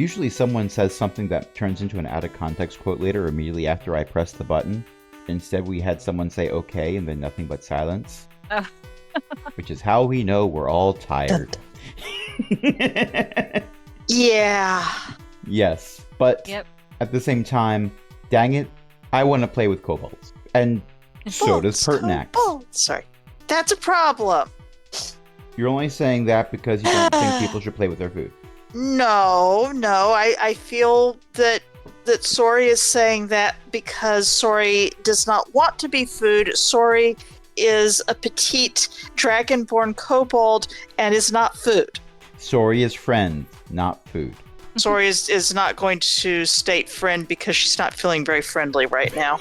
Usually someone says something that turns into an out-of-context quote later or immediately after I press the button. Instead, we had someone say okay and then nothing but silence. Oh. Which is how we know we're all tired. Yeah. Yes, but at the same time, dang it, I want to play with kobolds. And so does Pertinax. Oh, sorry. That's a problem. You're only saying that because you don't think people should play with their food. No. I feel that Sori is saying that because Sori does not want to be food. Sori is a petite dragonborn kobold and is not food. Sori is friend, not food. Sori is not going to state friend because she's not feeling very friendly right now.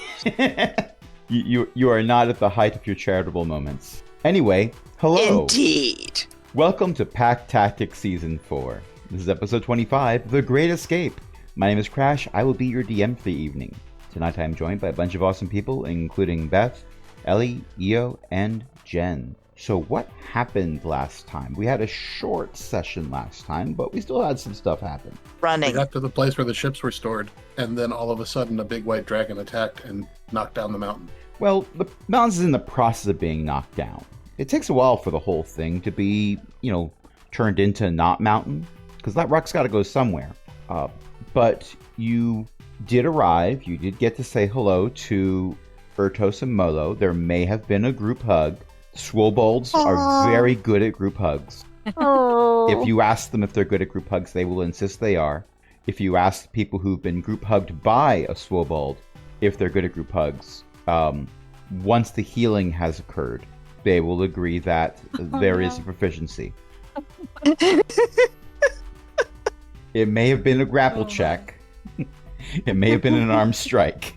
You are not at the height of your charitable moments. Anyway, hello. Indeed. Welcome to Pack Tactics Season 4. This is episode 25, The Great Escape. My name is Crash. I will be your DM for the evening. Tonight I am joined by a bunch of awesome people, including Beth, Ellie, Io, and Jen. So what happened last time? We had a short session last time, but we still had some stuff happen. Running. We got to the place where the ships were stored, and then all of a sudden a big white dragon attacked and knocked down the mountain. Well, the mountain's in the process of being knocked down. It takes a while for the whole thing to be, turned into not mountain, because that rock's got to go somewhere. But you did arrive. You did get to say hello to Ertos and Molo. There may have been a group hug. Swobolds are very good at group hugs. If you ask them if they're good at group hugs, they will insist they are. If you ask people who've been group hugged by a Swobold if they're good at group hugs, once the healing has occurred, they will agree that there is a proficiency. It may have been a grapple check. It may have been an arm strike.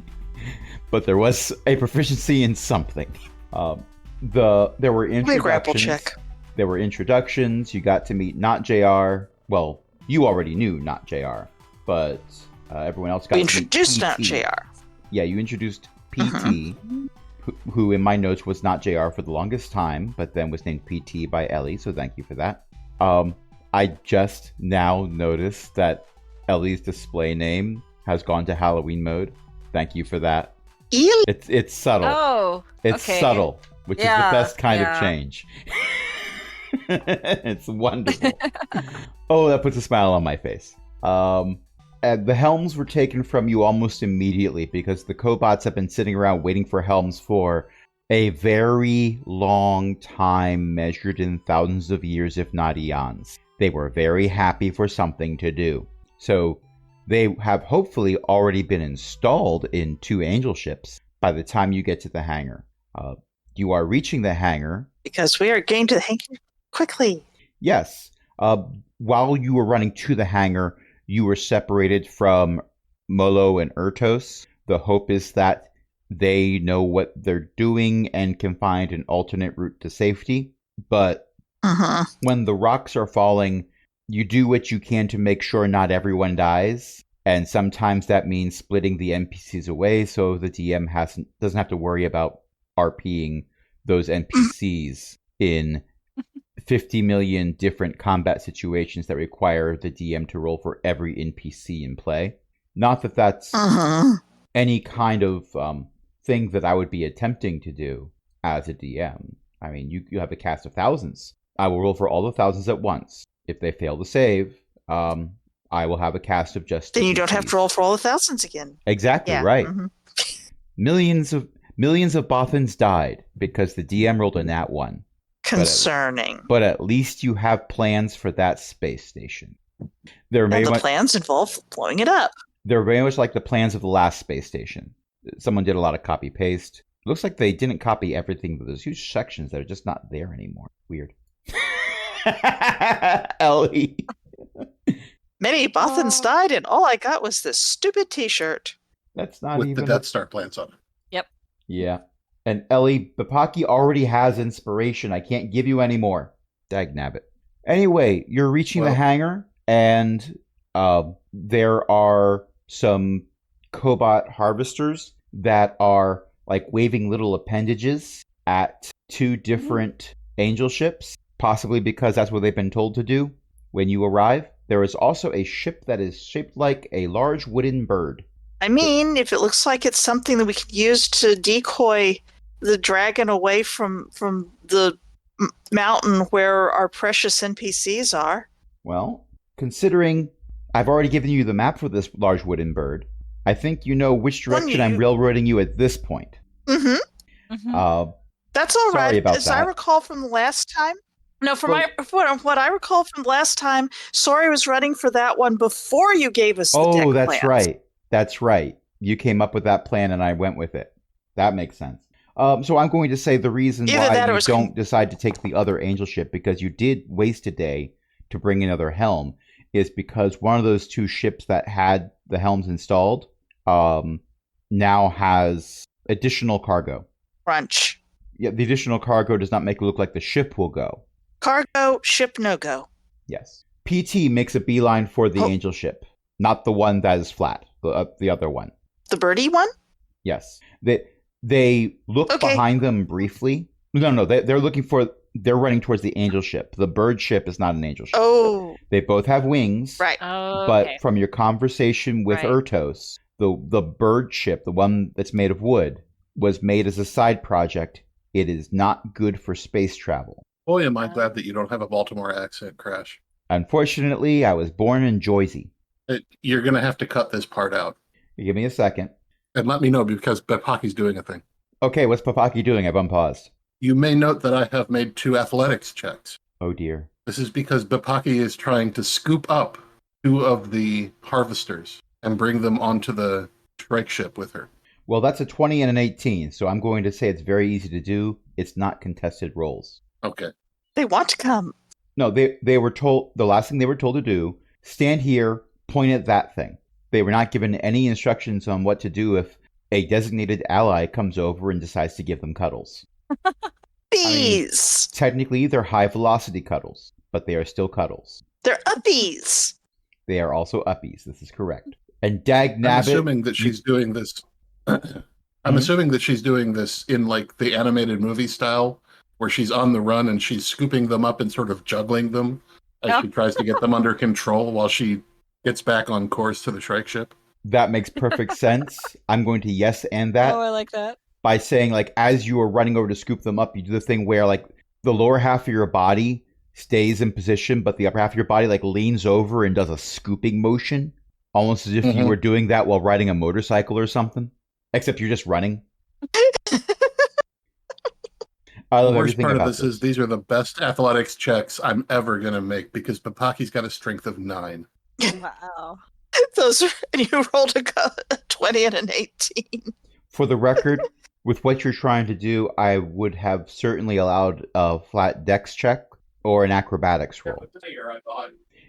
But there was a proficiency in something. There were introductions. Grapple check. There were introductions. You got to meet not JR. Well, you already knew not JR, but everyone else got to meet PT. We introduced not JR. Yeah, you introduced PT, who in my notes was not JR for the longest time, but then was named PT by Ellie, so thank you for that. I just now noticed that Ellie's display name has gone to Halloween mode. Thank you for that. It's subtle. Oh, it's okay. subtle, which is the best kind of change. It's wonderful. Oh, that puts a smile on my face. And the helms were taken from you almost immediately because the Kobots have been sitting around waiting for helms for a very long time, measured in thousands of years, if not eons. They were very happy for something to do. So they have hopefully already been installed in 2 angel ships by the time you get to the hangar. You are reaching the hangar. Because we are getting to the hangar quickly. Yes. While you were running to the hangar, you were separated from Molo and Ertos. The hope is that they know what they're doing and can find an alternate route to safety. But when the rocks are falling, you do what you can to make sure not everyone dies. And sometimes that means splitting the NPCs away so the DM doesn't have to worry about RPing those NPCs in 50 million different combat situations that require the DM to roll for every NPC in play. Not that that's any kind of thing that I would be attempting to do as a DM. I mean, you have a cast of thousands. I will roll for all the thousands at once. If they fail to save, I will have a cast of just... Then you don't have to roll for all the thousands again. Exactly, right. Millions of Bothans died because the DM rolled a nat 1. Concerning. But at least you have plans for that space station. Plans involve blowing it up. They're very much like the plans of the last space station. Someone did a lot of copy-paste. It looks like they didn't copy everything, but there's huge sections that are just not there anymore. Weird. Ellie. Many Bothans died, and all I got was this stupid T-shirt. That's not with even... the Death Star plans on it. Yep. Yeah. And Ellie, Bapaki already has inspiration. I can't give you any more. Dagnabbit. Anyway, you're reaching the hangar, and there are some Cobot harvesters that are like waving little appendages at 2 different angel ships, possibly because that's what they've been told to do when you arrive. there is also a ship that is shaped like a large wooden bird. I mean, if it looks like it's something that we could use to decoy the dragon away from the mountain where our precious NPCs are. Well, considering I've already given you the map for this large wooden bird, I think you know which direction I'm railroading you at this point. Mm-hmm. Mm-hmm. That's all right. About As that. I recall from the last time. No, from what I recall from last time, Sori was running for that one before you gave us the deck that's plans. right. That's right. You came up with that plan and I went with it. That makes sense. So I'm going to say the reason why you don't decide to take the other angel ship, because you did waste a day to bring another helm, is because one of those two ships that had the helms installed now has additional cargo. Crunch. Yeah, the additional cargo does not make it look like the ship will go. Cargo, ship no go. Yes. PT makes a beeline for the angel ship, not the one that is flat, the other one. The birdie one? Yes. They look behind them briefly. No, they're running towards the angel ship. The bird ship is not an angel ship. Oh. They both have wings. Right. Oh, but from your conversation with Ertos, the bird ship, the one that's made of wood, was made as a side project. It is not good for space travel. Boy, am I glad that you don't have a Baltimore accent, Crash. Unfortunately, I was born in Jersey. You're going to have to cut this part out. Give me a second. And let me know, because Papaki's doing a thing. Okay, what's Papaki doing? I've unpaused. You may note that I have made 2 athletics checks. Oh, dear. This is because Bapaki is trying to scoop up 2 of the harvesters and bring them onto the strike ship with her. Well, that's a 20 and an 18, so I'm going to say it's very easy to do. It's not contested rolls. Okay. They want to come. No, they were told, the last thing they were told to do, stand here, point at that thing. They were not given any instructions on what to do if a designated ally comes over and decides to give them cuddles. Bees! Technically, they're high-velocity cuddles, but they are still cuddles. They're uppies! They are also uppies. This is correct. And Dagnabbit... I'm assuming that she's doing this... I'm assuming that she's doing this in, like, the animated movie style, where she's on the run and she's scooping them up and sort of juggling them as she tries to get them under control while she gets back on course to the strike ship. That makes perfect sense. I'm going to yes and that. Oh, I like that. By saying, like, as you are running over to scoop them up, you do the thing where, like, the lower half of your body stays in position, but the upper half of your body, like, leans over and does a scooping motion, almost as if you were doing that while riding a motorcycle or something, except you're just running. I love the worst everything part about of this is these are the best athletics checks I'm ever going to make, because Papaki's got a strength of 9. Wow. And you rolled a 20 and an 18. For the record, with what you're trying to do, I would have certainly allowed a flat dex check or an acrobatics roll.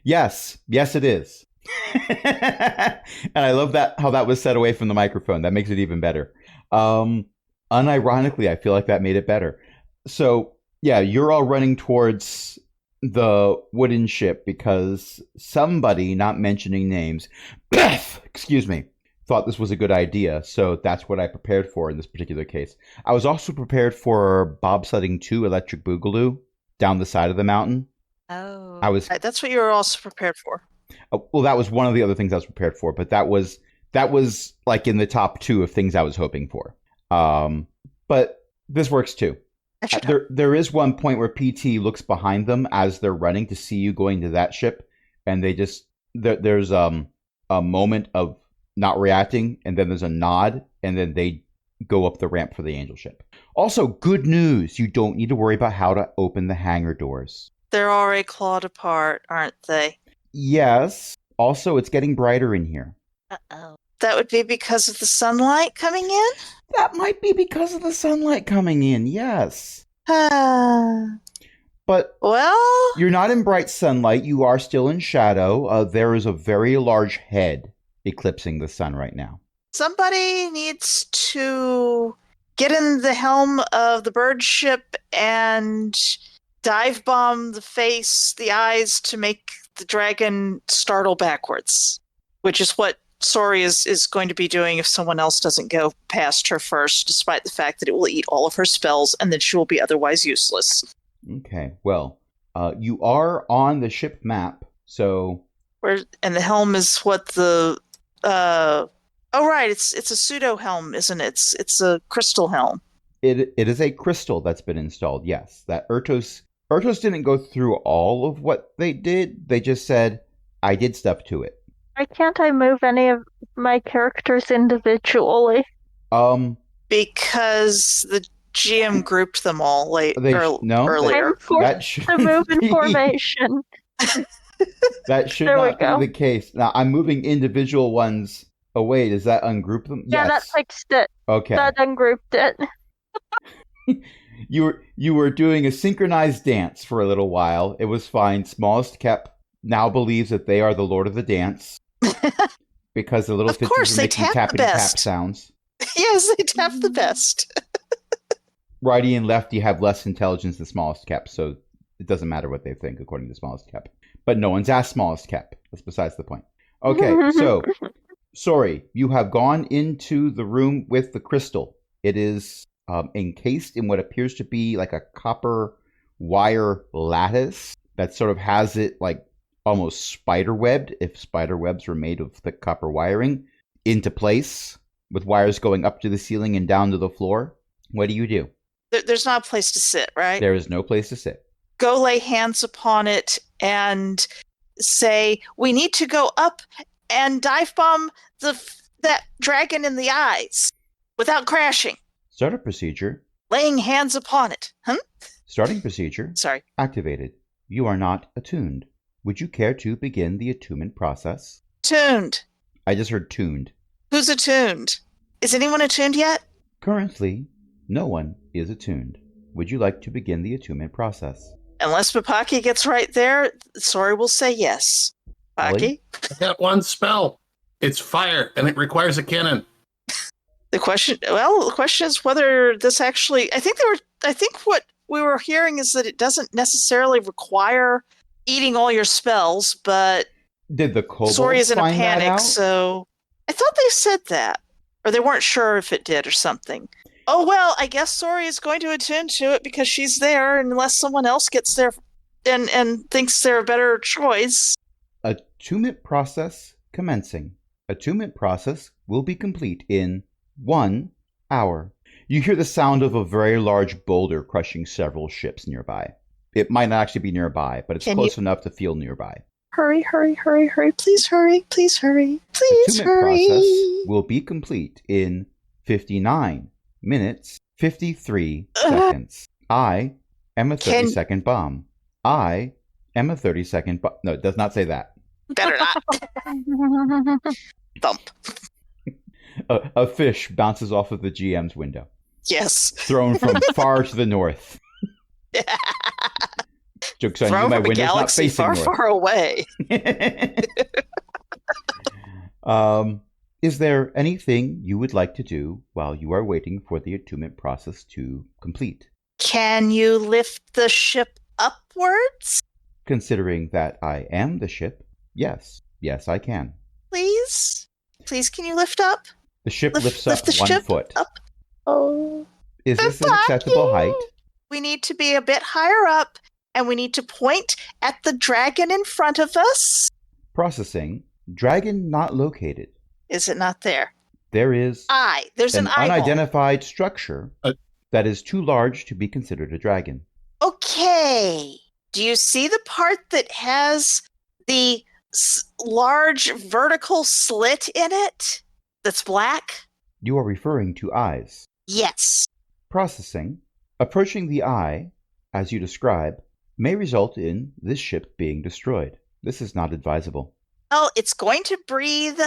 Yes, it is. And I love that how that was set away from the microphone. That makes it even better. Unironically, I feel like that made it better. So, yeah, you're all running towards the wooden ship because somebody, not mentioning names, excuse me, thought this was a good idea. So that's what I prepared for in this particular case. I was also prepared for bobsledding 2 Electric Boogaloo down the side of the mountain. Oh. That's what you were also prepared for. Well, that was one of the other things I was prepared for, but that was like in the top 2 of things I was hoping for. But this works too. There is one point where PT looks behind them as they're running to see you going to that ship, and they just there's a moment of not reacting, and then there's a nod, and then they go up the ramp for the angel ship. Also, good news: you don't need to worry about how to open the hangar doors. They're already clawed apart, aren't they? Yes. Also, it's getting brighter in here. Uh-oh. That would be because of the sunlight coming in? That might be because of the sunlight coming in, yes. But well, you're not in bright sunlight. You are still in shadow. There is a very large head eclipsing the sun right now. Somebody needs to get in the helm of the bird ship and dive bomb the face, the eyes, to make the dragon startle backwards, which is what Sori is going to be doing if someone else doesn't go past her first, despite the fact that it will eat all of her spells and then she will be otherwise useless. Okay, well, you are on the ship map, so And the helm is what the oh right, it's a pseudo helm, isn't it? It's a crystal helm. It is a crystal that's been installed. Yes, that Ertos didn't go through all of what they did. They just said, "I did stuff to it." Why can't I move any of my characters individually? Because the GM grouped them all earlier. I'm forced That should to move in be- formation. That should There we not go. be the case. Now I'm moving individual ones away. Does that ungroup them? Yeah, that Yes. fixed it. Okay. That ungrouped it. You were doing a synchronized dance for a little while. It was fine. Smallest Kep now believes that they are the Lord of the Dance because the little Of course, fitches are they making tap the tappity tap best. sounds. Yes, they tap the best. Righty and lefty have less intelligence than Smallest Kep, so it doesn't matter what they think according to Smallest Kep. But no one's asked Smallest Kep. That's besides the point. Okay, so sorry, you have gone into the room with the crystal. It is encased in what appears to be like a copper wire lattice that sort of has it like almost spider webbed, if spider webs were made of thick copper wiring, into place with wires going up to the ceiling and down to the floor. What do? There's not a place to sit, right? There is no place to sit. Go lay hands upon it and say, "We need to go up and dive bomb that dragon in the eyes without crashing." Start a procedure. Laying hands upon it. Starting procedure. Sorry. Activated. You are not attuned. Would you care to begin the attunement process? Tuned. I just heard tuned. Who's attuned? Is anyone attuned yet? Currently, no one is attuned. Would you like to begin the attunement process? Unless Papaki gets right there, Sori will say yes. Ollie? Papaki? I got one spell. It's fire, and it requires a cannon. The question is whether this actually. I think what we were hearing is that it doesn't necessarily require eating all your spells, but Did the kobolds Sori is in a find that panic, out? so I thought they said that, or they weren't sure if it did or something. Oh well, I guess Sori is going to attend to it because she's there, unless someone else gets there and thinks they're a better choice. Attunement process commencing. Attunement process will be complete in 1 hour. You hear the sound of a very large boulder crushing several ships nearby. It might not actually be nearby, but it's Can close enough to feel nearby. Hurry, hurry, hurry, hurry. Please hurry, please hurry, please Attunement hurry. process will be complete in 59 minutes, 53 seconds. I am a 30-second bomb. I am a 30-second bomb. No, it does not say that. Better not. Thump. A fish bounces off of the GM's window, Yes. thrown from far to the north. Joke's on you, Thrown my from a window's not galaxy facing far, north. far away. Is there anything you would like to do while you are waiting for the attunement process to complete? Can you lift the ship upwards, Considering that I am the ship, yes. Yes, I can. please? Please, can you lift up? The ship Lift- lifts up lift the 1 ship foot. up. Oh. Is this an acceptable height? We need to be a bit higher up, and we need to point at the dragon in front of us. Processing. Dragon not located. Is it not there? There is There's an an eyeball. unidentified structure that is too large to be considered a dragon. Okay. Do you see the part that has the large vertical slit in it that's black? You are referring to eyes. Yes. Processing. Approaching the eye, as you describe, may result in this ship being destroyed. This is not advisable. Well, it's going to breathe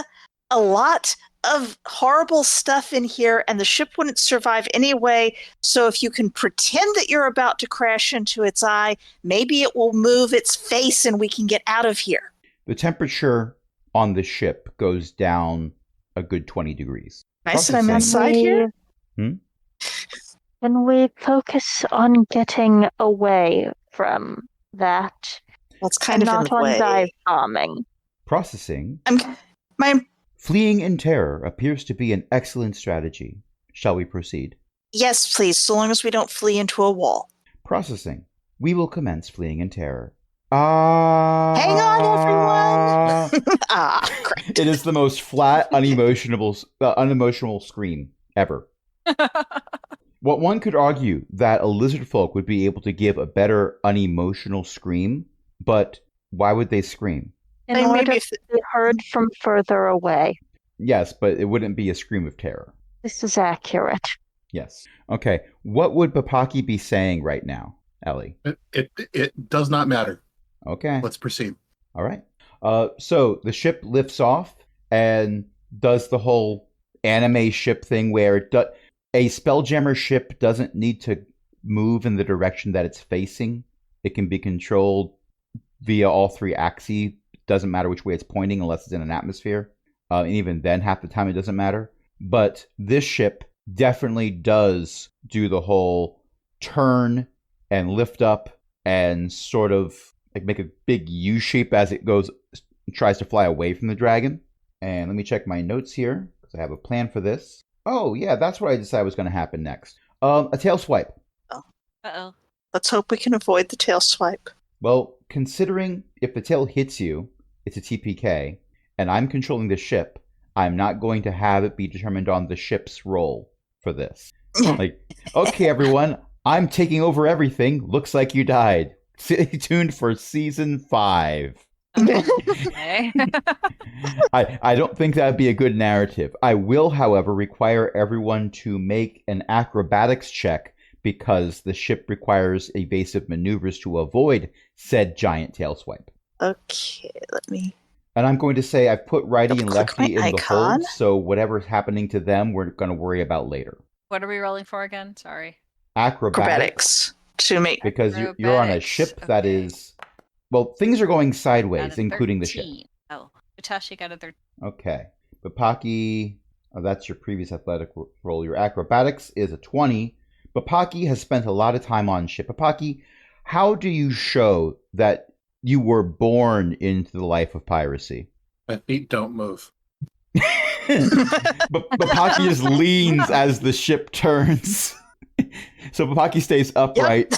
a lot of horrible stuff in here, and the ship wouldn't survive anyway. So if you can pretend that you're about to crash into its eye, maybe it will move its face and we can get out of here. The temperature on the ship goes down a good 20 degrees. Nice, and I'm Processing. inside here. Can we focus on getting away from that? Well, it's kind and of in not the on way. dive bombing. Processing. My Fleeing in terror appears to be an excellent strategy. Shall we proceed? yes, please, so long as we don't flee into a wall. Processing. We will commence fleeing in terror. Hang on, everyone! Correct. It is the most flat, unemotional scream ever. What one could argue that a lizard folk would be able to give a better unemotional scream, but why would they scream? In They order maybe to be heard from further away. Yes, but it wouldn't be a scream of terror. This is accurate. Yes. Okay. What would Papaki be saying right now, Ellie? It does not matter. Okay. Let's proceed. All right. So the ship lifts off and does the whole anime ship thing where a Spelljammer ship doesn't need to move in the direction that it's facing. It can be controlled via all three axes. Doesn't matter which way it's pointing unless it's in an atmosphere. And even then, half the time it doesn't matter. But this ship definitely does do the whole turn and lift up and sort of like make a big U shape as it tries to fly away from the dragon. And let me check my notes here because I have a plan for this. Oh yeah, that's what I decided was going to happen next. A tail swipe. Uh-oh. Let's hope we can avoid the tail swipe. Well, considering if the tail hits you, it's a TPK, and I'm controlling the ship, I'm not going to have it be determined on the ship's roll for this. Like, okay, everyone, I'm taking over everything. Looks like you died. Stay tuned for season 5. Okay. I don't think that would be a good narrative. I will, however, require everyone to make an acrobatics check because the ship requires evasive maneuvers to avoid said giant tail swipe. Okay, let me. And I'm going to say I've put righty and Click lefty my in the icon. hold, so whatever's happening to them, we're going to worry about later. What are we rolling for again? Sorry. Acrobatics, Acrobatics to make. because you're on a Acrobatics, ship that okay. is... Well, things are going Got sideways, a including the ship. 13. Oh, Utashi got a 13. Okay. Papaki, that's your previous athletic roll. Your acrobatics is a 20. Papaki has spent a lot of time on ship. Papaki, how do you show that you were born into the life of piracy? My feet don't move. But Papaki just leans as the ship turns. So Papaki stays upright,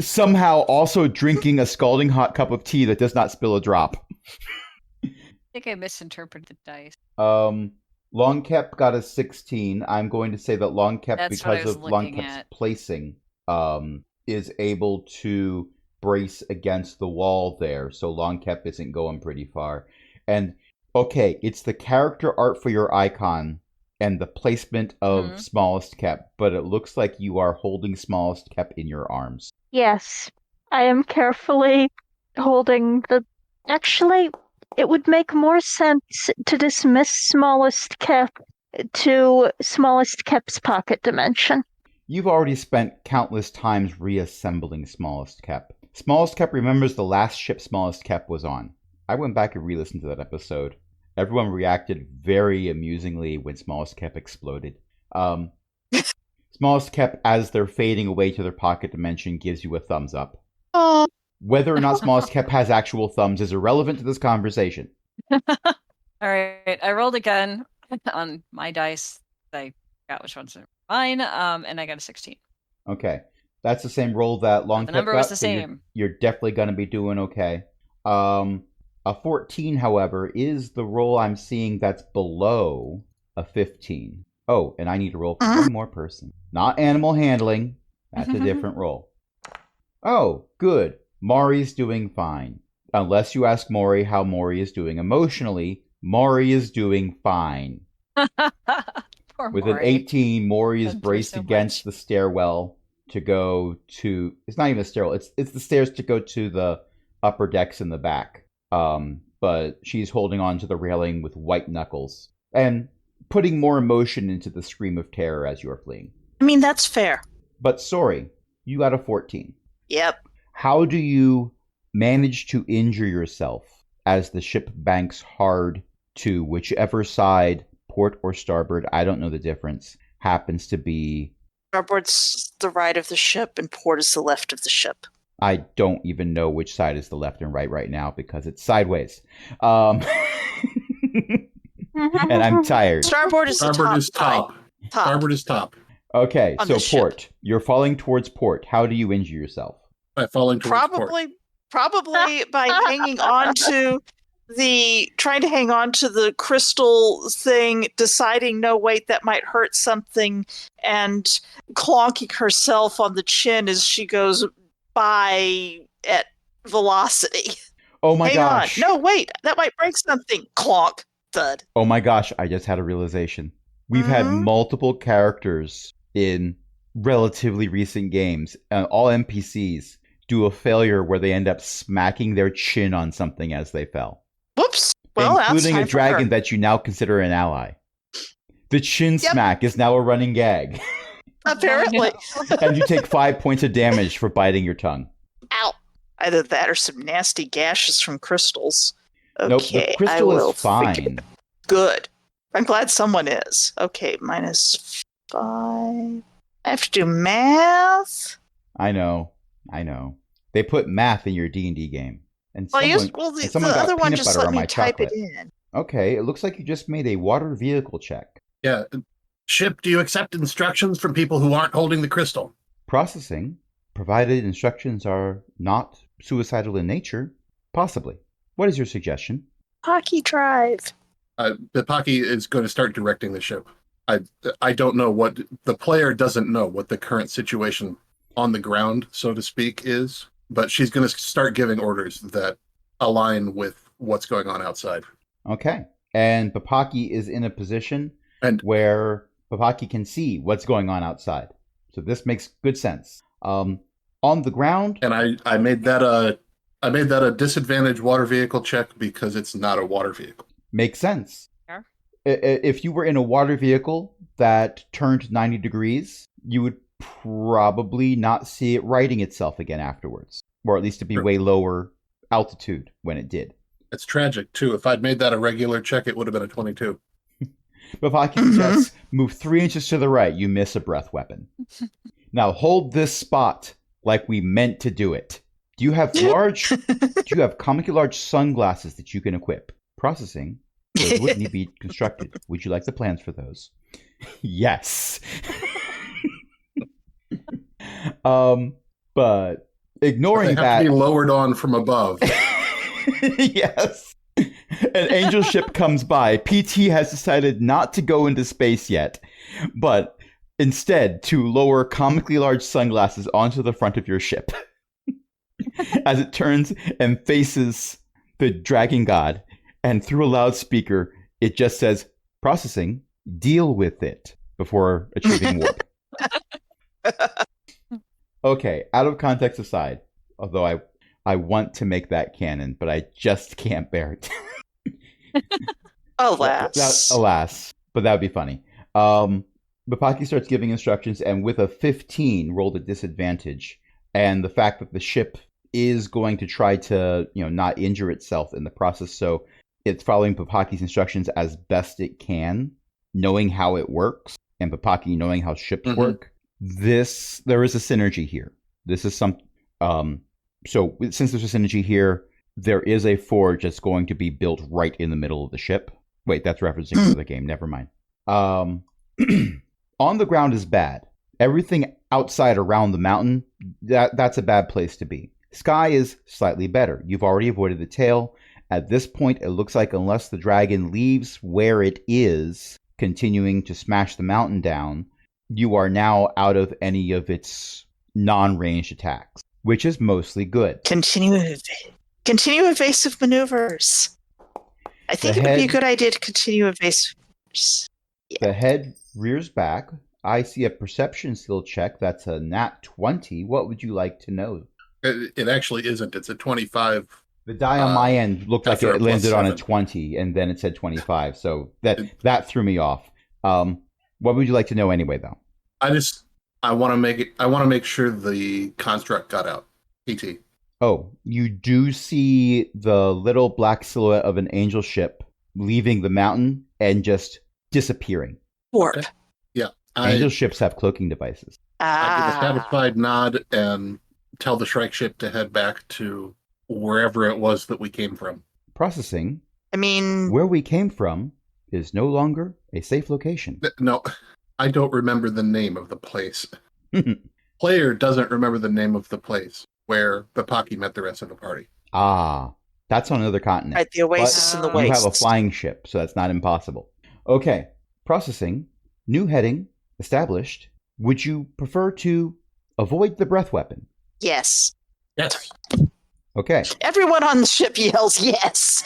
somehow also drinking a scalding hot cup of tea that does not spill a drop. I think I misinterpreted the dice. Longkep got a 16. I'm going to say that Longkep, That's what I because was of looking Longkep's at. placing, is able to brace against the wall there, so Longkep isn't going pretty far. And okay, it's the character art for your icon and the placement of Mhm. Smallest Kep, but it looks like you are holding Smallest Kep in your arms. Yes, I am carefully holding the. Actually, it would make more sense to dismiss Smallest Kep to Smallest Kep's pocket dimension. You've already spent countless times reassembling Smallest Kep. Smallest Kep remembers the last ship Smallest Kep was on. I went back and re-listened to that episode. Everyone reacted very amusingly when Smallest Kep exploded. Smallest Kep, as they're fading away to their pocket dimension, gives you a thumbs up. Oh, Whether or not Smallest Kep has actual thumbs is irrelevant to this conversation. All right, I rolled again on my dice. I forgot which ones are mine. And I got a 16. Okay. That's the same roll that Longkep The number got, was the so same. You're definitely going to be doing okay. A 14, however, is the roll I'm seeing that's below a 15. Oh, and I need to roll for one more person. Not animal handling. That's a different roll. Oh, good. Maury's doing fine. Unless you ask Maury how Maury is doing emotionally, Maury is doing fine. Poor With an Maury. 18, Maury is Been through braced so against the stairwell to go to... It's not even a stairwell. It's the stairs to go to the upper decks in the back. But she's holding on to the railing with white knuckles and putting more emotion into the scream of terror as you're fleeing. I mean, that's fair. But sorry, you got a 14. Yep. How do you manage to injure yourself as the ship banks hard to whichever side, port or starboard, I don't know the difference, happens to be? Starboard's the right of the ship, and port is the left of the ship. I don't even know which side is the left and right now because it's sideways. And I'm tired. Starboard is Starboard the top. is top. side. Top. Starboard is top. Okay, On so the ship. port. You're falling towards port. How do you injure yourself? By falling towards port. Probably Probably by trying to hang on to the crystal thing, deciding, no, wait, that might hurt something, and clonking herself on the chin as she goes by at velocity. Oh my Hang gosh. on. No, wait, that might break something. Clonk. Thud. Oh my gosh, I just had a realization. We've had Mhm. multiple characters in relatively recent games, all NPCs, do a failure where they end up smacking their chin on something as they fell. Whoops. Well, that's including time a for dragon her. that you now consider an ally. The chin Yep. smack is now a running gag, Apparently. and you take 5 points of damage for biting your tongue. Ow. Either that or some nasty gashes from crystals. Okay, Nope, the crystal I will is fine. figure- Good. I'm glad someone is. Okay, -5. I have to do math. I know. They put math in your D&D game. And Well, someone, and someone the got other one peanut just butter let on me my type chocolate. it in. Okay, it looks like you just made a water vehicle check. Yeah. Ship, do you accept instructions from people who aren't holding the crystal? Processing, provided instructions are not suicidal in nature, possibly. What is your suggestion? Hockey drive. Bipaki is going to start directing the ship. I don't know what the player doesn't know what the current situation on the ground, so to speak, is, but she's going to start giving orders that align with what's going on outside. Okay. And Papaki is in a position And- where Papaki can see what's going on outside. So this makes good sense. On the ground, And I made that a disadvantage water vehicle check because it's not a water vehicle. makes sense. Yeah. If you were in a water vehicle that turned 90 degrees, you would probably not see it righting itself again afterwards, or at least to be Sure. way lower altitude when it did. It's tragic too. If I'd made that a regular check, it would have been a 22. Papaki suggests move 3 inches to the right, you miss a breath weapon. Now hold this spot like we meant to do it. Do you have comically large sunglasses that you can equip? Processing. Those would need to be constructed. Would you like the plans for those? Yes. But ignoring They have that, to be lowered on from above. yes. An angel ship comes by. PT has decided not to go into space yet, but instead to lower comically large sunglasses onto the front of your ship. As it turns and faces the dragon god, and through a loudspeaker, it just says, processing, deal with it, before achieving warp. Okay, out of context aside, although I want to make that canon, but I just can't bear it. Alas. Alas, but that would be funny. Bapaki starts giving instructions, and with a 15, rolled a disadvantage. And the fact that the ship is going to try to, not injure itself in the process, so it's following Bapaki's instructions as best it can, knowing how it works, and Bapaki knowing how ships work. There is a synergy here. This is some. So since there's a synergy here, there is a forge that's going to be built right in the middle of the ship. Wait, that's referencing another game. Never mind. On the ground is bad. Everything outside around the mountain, that's a bad place to be. Sky is slightly better. You've already avoided the tail. At this point, it looks like unless the dragon leaves where it is, continuing to smash the mountain down, you are now out of any of its non-ranged attacks, which is mostly good. Continue evasive maneuvers. I think it would be a good idea to continue evasive maneuvers. The head rears back. I see a perception skill check. That's a nat 20. What would you like to know? It actually isn't. It's a 25. The die on my end looked like after a it landed on a +7. 20, and then it said 25. So that threw me off. What would you like to know anyway, though? I want to make sure the construct got out. PT. Oh, you do see the little black silhouette of an angel ship leaving the mountain and just disappearing. Warp. Okay. Yeah. Angel ships have cloaking devices. I give a satisfied nod and tell the Shrike ship to head back to wherever it was that we came from. Processing. I mean, Where we came from is no longer a safe location. No, I don't remember the name of the place. Player doesn't remember the name of the place. where Papaki met the rest of the party. Ah, that's on another continent. Right, the oasis in the But You wastes. have a flying ship, so that's not impossible. Okay, processing. New heading established. Would you prefer to avoid the breath weapon? Yes. Yes. Okay. Everyone on the ship yells yes.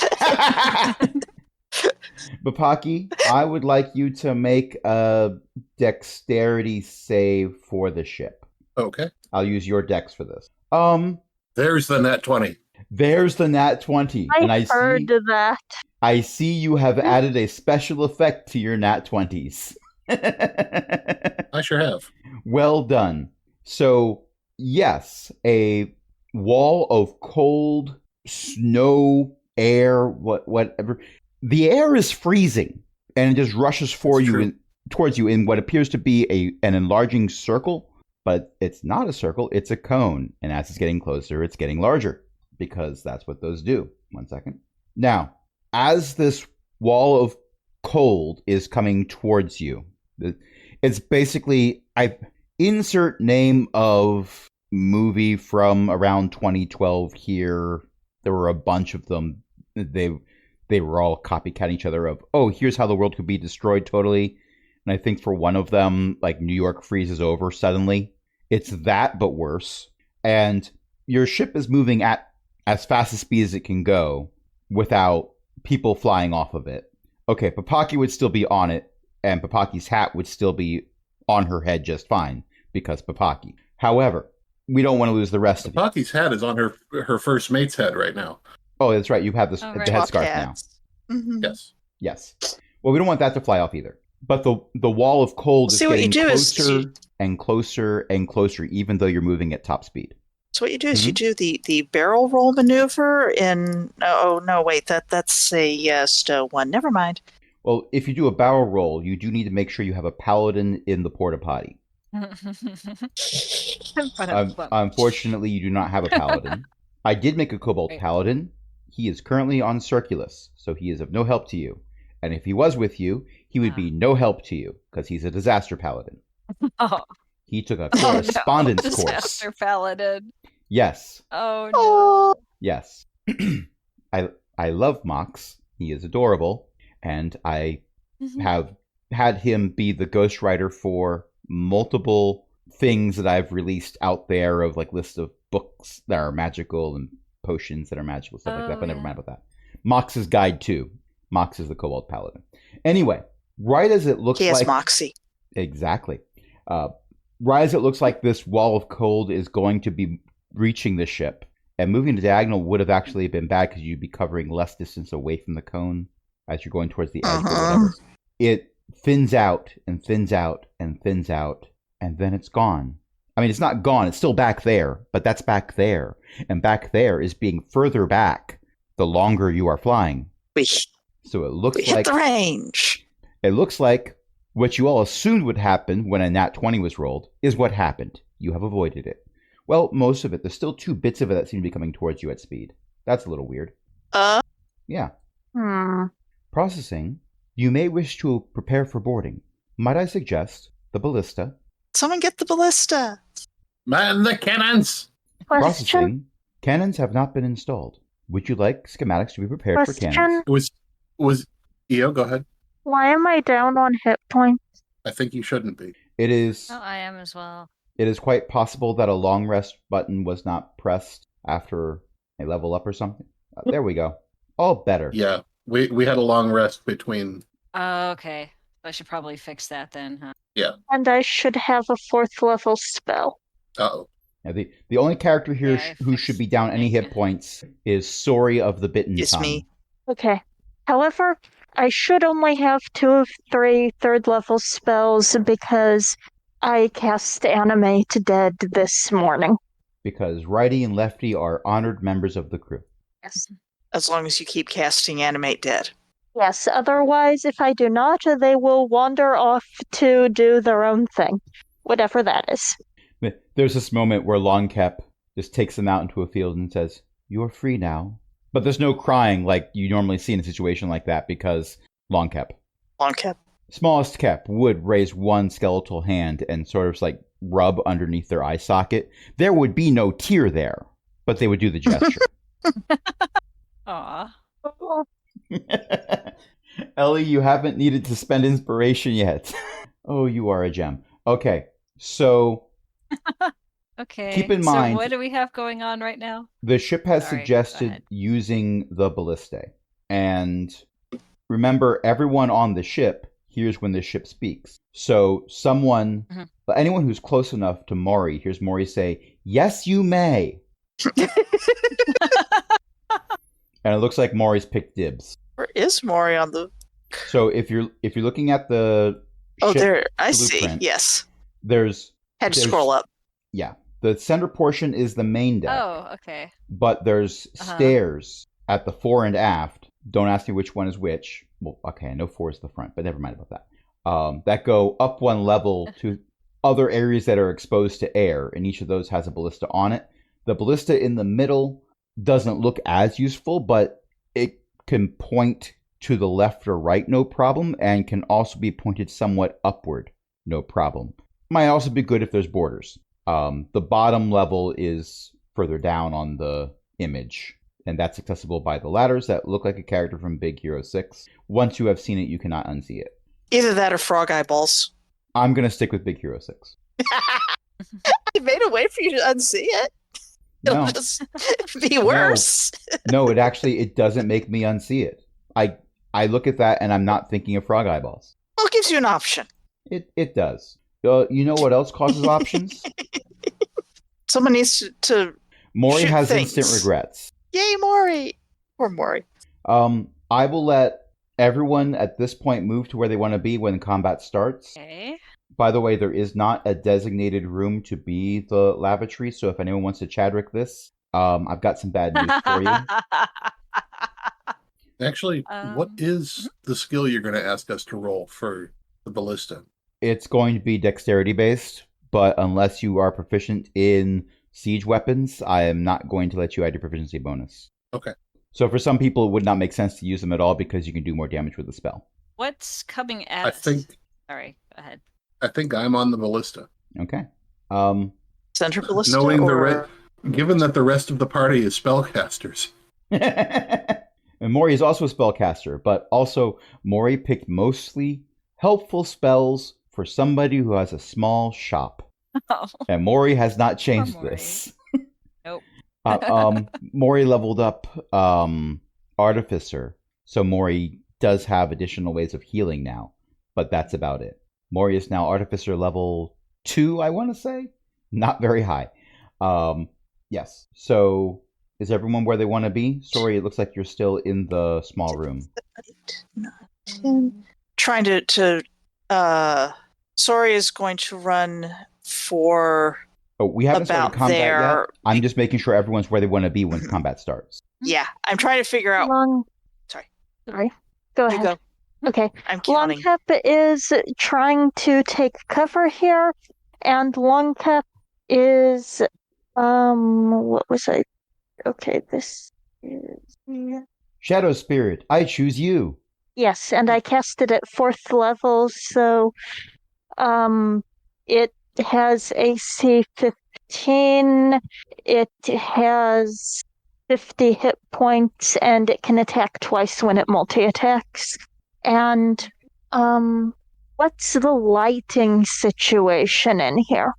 Bapaki, I would like you to make a dexterity save for the ship. Okay. I'll use your dex for this. There's the nat 20. There's the nat 20. And I heard that. I see you have added a special effect to your nat 20s. I sure have. Well done. So, yes, a wall of cold snow, air, whatever. The air is freezing, and it just rushes towards you in what appears to be an enlarging circle, but it's not a circle, it's a cone. And as it's getting closer, it's getting larger, because that's what those do. 1 second. Now, as this wall of cold is coming towards you, it's basically, I insert name of movie from around 2012 here. There were a bunch of them. They were all copycatting each other of, oh, here's how the world could be destroyed totally. And I think for one of them, like New York freezes over suddenly. It's that, but worse. And your ship is moving at as fast a speed as it can go without people flying off of it. Okay, Papaki would still be on it, and Papaki's hat would still be on her head just fine, because Papaki. However, we don't want to lose the rest of it. Papaki's hat is on her first mate's head right now. Oh, that's right. You have this, Oh, the right. headscarf now. Mhm. Yes. Yes. Well, we don't want that to fly off either. But the wall of cold is See, what you getting do is closer and closer and closer, even though you're moving at top speed. So what you do is you do the barrel roll maneuver in. Oh no, wait, that's a stow one. Never mind. Well, if you do a barrel roll, you do need to make sure you have a paladin in the porta potty. Unfortunately, you do not have a paladin. I did make a kobold Right. paladin. He is currently on Circulus, so he is of no help to you. And if he was with you, he would be no help to you, because he's a disaster paladin. Oh, He took a no. correspondence course. Disaster paladin. Yes, Oh no. Oh, yes. I love Mox. He is adorable, and I have had him be the ghostwriter for multiple things that I've released out there of like lists of books that are magical and potions that are magical, stuff like Oh, that, but never yeah. mind about that. Mox's guide too. Mox is the Kobold Paladin. Anyway, right as it looks he has like moxie. exactly, right as it looks like this wall of cold is going to be reaching the ship, and moving to diagonal would have actually been bad because you'd be covering less distance away from the cone as you're going towards the edge or whatever. It thins out and thins out and thins out, and then it's gone. I mean, it's not gone. It's still back there, but that's back there. And back there is being further back the longer you are flying. We So it looks we hit like the range. it looks like what you all assumed would happen when a nat 20 was rolled is what happened. You have avoided it. Well, most of it. There's still 2 bits of it that seem to be coming towards you at speed. That's a little weird. Yeah. Processing. You may wish to prepare for boarding. Might I suggest the ballista? Someone get the ballista. Man, the cannons! Question? Processing. Cannons have not been installed. Would you like schematics to be prepared for cannons? Question? It was EO, go ahead. Why am I down on hit points? I think you shouldn't be. It is Oh, I am as well. it is quite possible that a long rest button was not pressed after a level up or something. There we go. All better. Yeah. We had a long rest between. Oh, okay. I should probably fix that then, huh? And I should have a 4th level spell. Uh-oh. Now, the only character here Yeah, I who should be down any fixed hit points is Sori of the Bitten It's Tongue. me. Okay. However, I should only have 2 of 3 3rd level spells because I cast Animate Dead this morning. Because Righty and Lefty are honored members of the crew. Yes. As long as you keep casting animate dead. Yes, otherwise, if I do not, they will wander off to do their own thing. Whatever that is. There's this moment where Longcap just takes them out into a field and says, "You're free now." But there's no crying like you normally see in a situation like that because Longcap. Long cap. Smallest Cap would raise one skeletal hand and sort of like rub underneath their eye socket. There would be no tear there, but they would do the gesture. Aw. Ellie, you haven't needed to spend inspiration yet. Oh, you are a gem. Okay, so Okay. Keep in mind- So what do we have going on right now? the ship has Sorry, go suggested ahead. using the ballistae. And remember, everyone on the ship hears when the ship speaks. So Mhm. anyone who's close enough to Maury hears Maury say, "Yes, you may." And it looks like Maury's picked dibs. Where is Maury on the? So if you're looking at the Oh, ship, there. I see. blueprint. Yes. there's Had to There's- scroll up. yeah, the center portion is the main deck, Oh, okay. but there's Uh-huh. stairs at the fore and aft. Don't ask me which one is which. Well, okay, I know 4 is the front, but never mind about that. That go up one level to other areas that are exposed to air, and each of those has a ballista on it. The ballista in the middle doesn't look as useful, but it can point to the left or right, no problem, and can also be pointed somewhat upward, no problem. Might also be good if there's borders. The bottom level is further down on the image, and that's accessible by the ladders that look like a character from Big Hero 6. Once you have seen it, you cannot unsee it. Either that or frog eyeballs. I'm going to stick with Big Hero 6. I made a way for you to unsee it. No, It'll just be worse. no, it doesn't make me unsee it. I look at that and I'm not thinking of frog eyeballs. Well, it gives you an option. It does. You know what else causes options? Someone needs to Maury Shoot has things. instant regrets. Yay, Maury! Poor Maury. I will let everyone at this point move to where they want to be when combat starts. Okay. By the way, there is not a designated room to be the lavatory, so if anyone wants to Chadrick this, I've got some bad news for you. Actually, what Um, is the skill you're going to ask us to roll for the ballista? It's going to be dexterity based, but unless you are proficient in siege weapons, I am not going to let you add your proficiency bonus. Okay. So for some people, it would not make sense to use them at all because you can do more damage with the spell. What's coming at I us? think Sorry, go ahead. I'm on the ballista. Okay. Center ballista Knowing the or... Given that the rest of the party is spellcasters. And Maury is also a spellcaster, but also Maury picked mostly helpful spells for somebody who has a small shop. Oh. And Maury has not changed Maury. this. Nope. Maury leveled up Artificer, so Maury does have additional ways of healing now, but that's about it. Maury is now Artificer level 2, I want to say. Not very high. Yes. So is everyone where they want to be? Sorry, it looks like you're still in the small room. 8, 9, 10. Trying to Sori is going to run for Oh, we haven't started about combat there. yet. I'm just making sure everyone's where they want to be when combat starts. Yeah, I'm trying to figure out. Long. Sorry. Sorry. Go You ahead. go. Okay. I'm counting. Longcap is trying to take cover here, and Longcap is what was I? Okay, this is Shadow Spirit, I choose you. yes, and I cast it at 4th level, so it has AC 15. It has 50 hit points, and it can attack twice when it multi-attacks. And what's the lighting situation in here?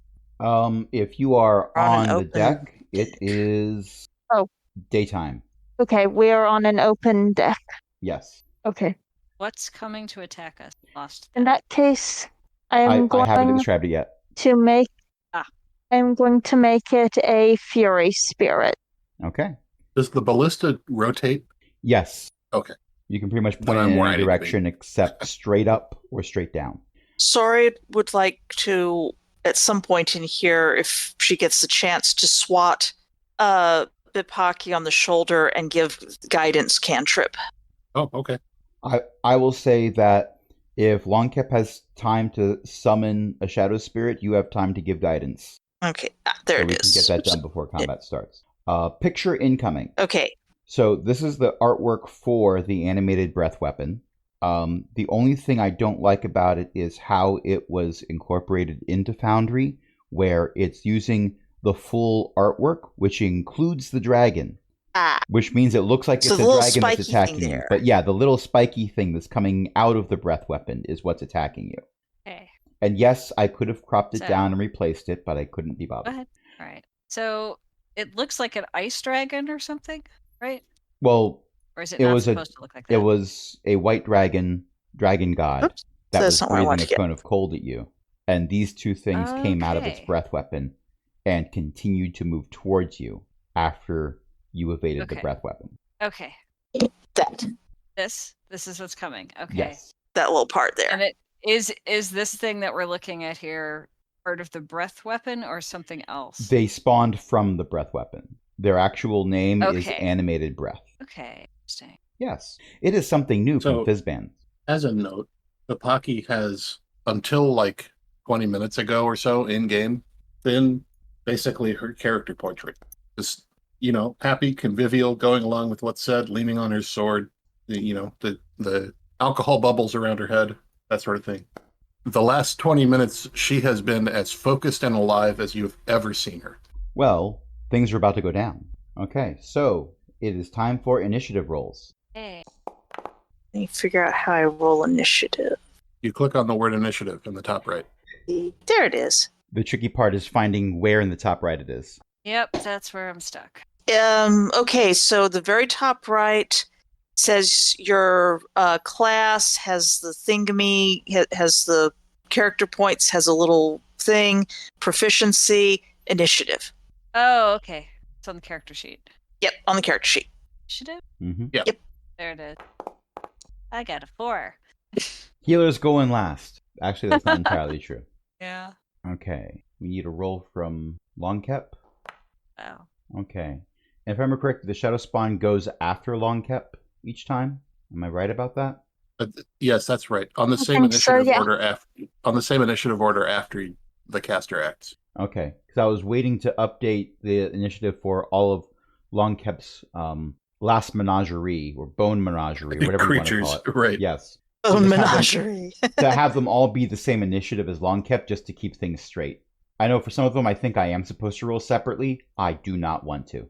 If you are On an on the open deck, it is Oh. daytime. Okay, we're on an open deck. Yes. Okay. What's coming to attack us? Lost. In that case, I I'm haven't going described it yet. to make Ah. I'm going to make it a Fury Spirit. Okay. Does the ballista rotate? Yes. Okay. You can pretty much Then point I'm in where I any need to be. direction except straight up or straight down. Sori would like to, at some point in here, if she gets the chance, to swat Bipaki on the shoulder and give guidance cantrip. Oh, okay. I will say that if Longcap has time to summon a Shadow Spirit, you have time to give guidance. Okay, there So it we is. can get that done before combat starts. Picture incoming. Okay, So this is the artwork for the animated breath weapon. The only thing I don't like about it is how it was incorporated into Foundry, where it's using the full artwork, which includes the dragon. Which means it looks like So it's a the little dragon that's spiky thing attacking you. there. But yeah, the little spiky thing that's coming out of the breath weapon is what's attacking you. Okay. And yes, I could have cropped it So- down and replaced it, but I couldn't be Go bothered. ahead. All right. So it looks like an ice dragon or something, right? Well, Or is it, It not was a- supposed to look like that? it was a white dragon god Oops, that that's was not what I breathing wanted a to get. cone of cold at you. And these two things came out of its Okay. breath weapon and continued to move towards you after you evaded the Okay. breath weapon. Okay. That This is what's coming. Okay. Yes. that little part there. And it is this thing that we're looking at here part of the breath weapon or something else? They spawned from the breath weapon. Their actual name is Okay. Animated Breath. Okay. Interesting. Yes. It is something new So- from Fizzband. As a note, Papaki has, until like 20 minutes ago or so in game, been basically her character portrait. Just, happy, convivial, going along with what's said, leaning on her sword, the alcohol bubbles around her head, that sort of thing. The last 20 minutes, she has been as focused and alive as you've ever seen her. Well, things are about to go down. Okay, so it is time for initiative rolls. Hey. Let me figure out how I roll initiative. You click on the word initiative in the top right. There it is. The tricky part is finding where in the top right it is. Yep, that's where I'm stuck. Okay, so the very top right says your class has the thingamy, has the character points, has a little thing, proficiency, initiative. Oh, okay. It's on the character sheet. Yep, on the character sheet. Initiative? Mm-hmm. There it is. I got a 4. Healer's going last. Actually, that's not entirely true. Yeah. Okay, we need a roll from Longkep. Oh. Okay. And if I remember correctly, the Shadow Spawn goes after Longkep each time. Am I right about that? Yes, that's right. On the I same think so, initiative yeah. order after the caster acts. Okay, because I was waiting to update the initiative for all of Longkep's last menagerie or bone menagerie, or whatever Creatures, you want to call it. right. Yes. Oh, just have them- menagerie. To have them all be the same initiative as Longkep just to keep things straight. I know for some of them I think I am supposed to roll separately. I do not want to.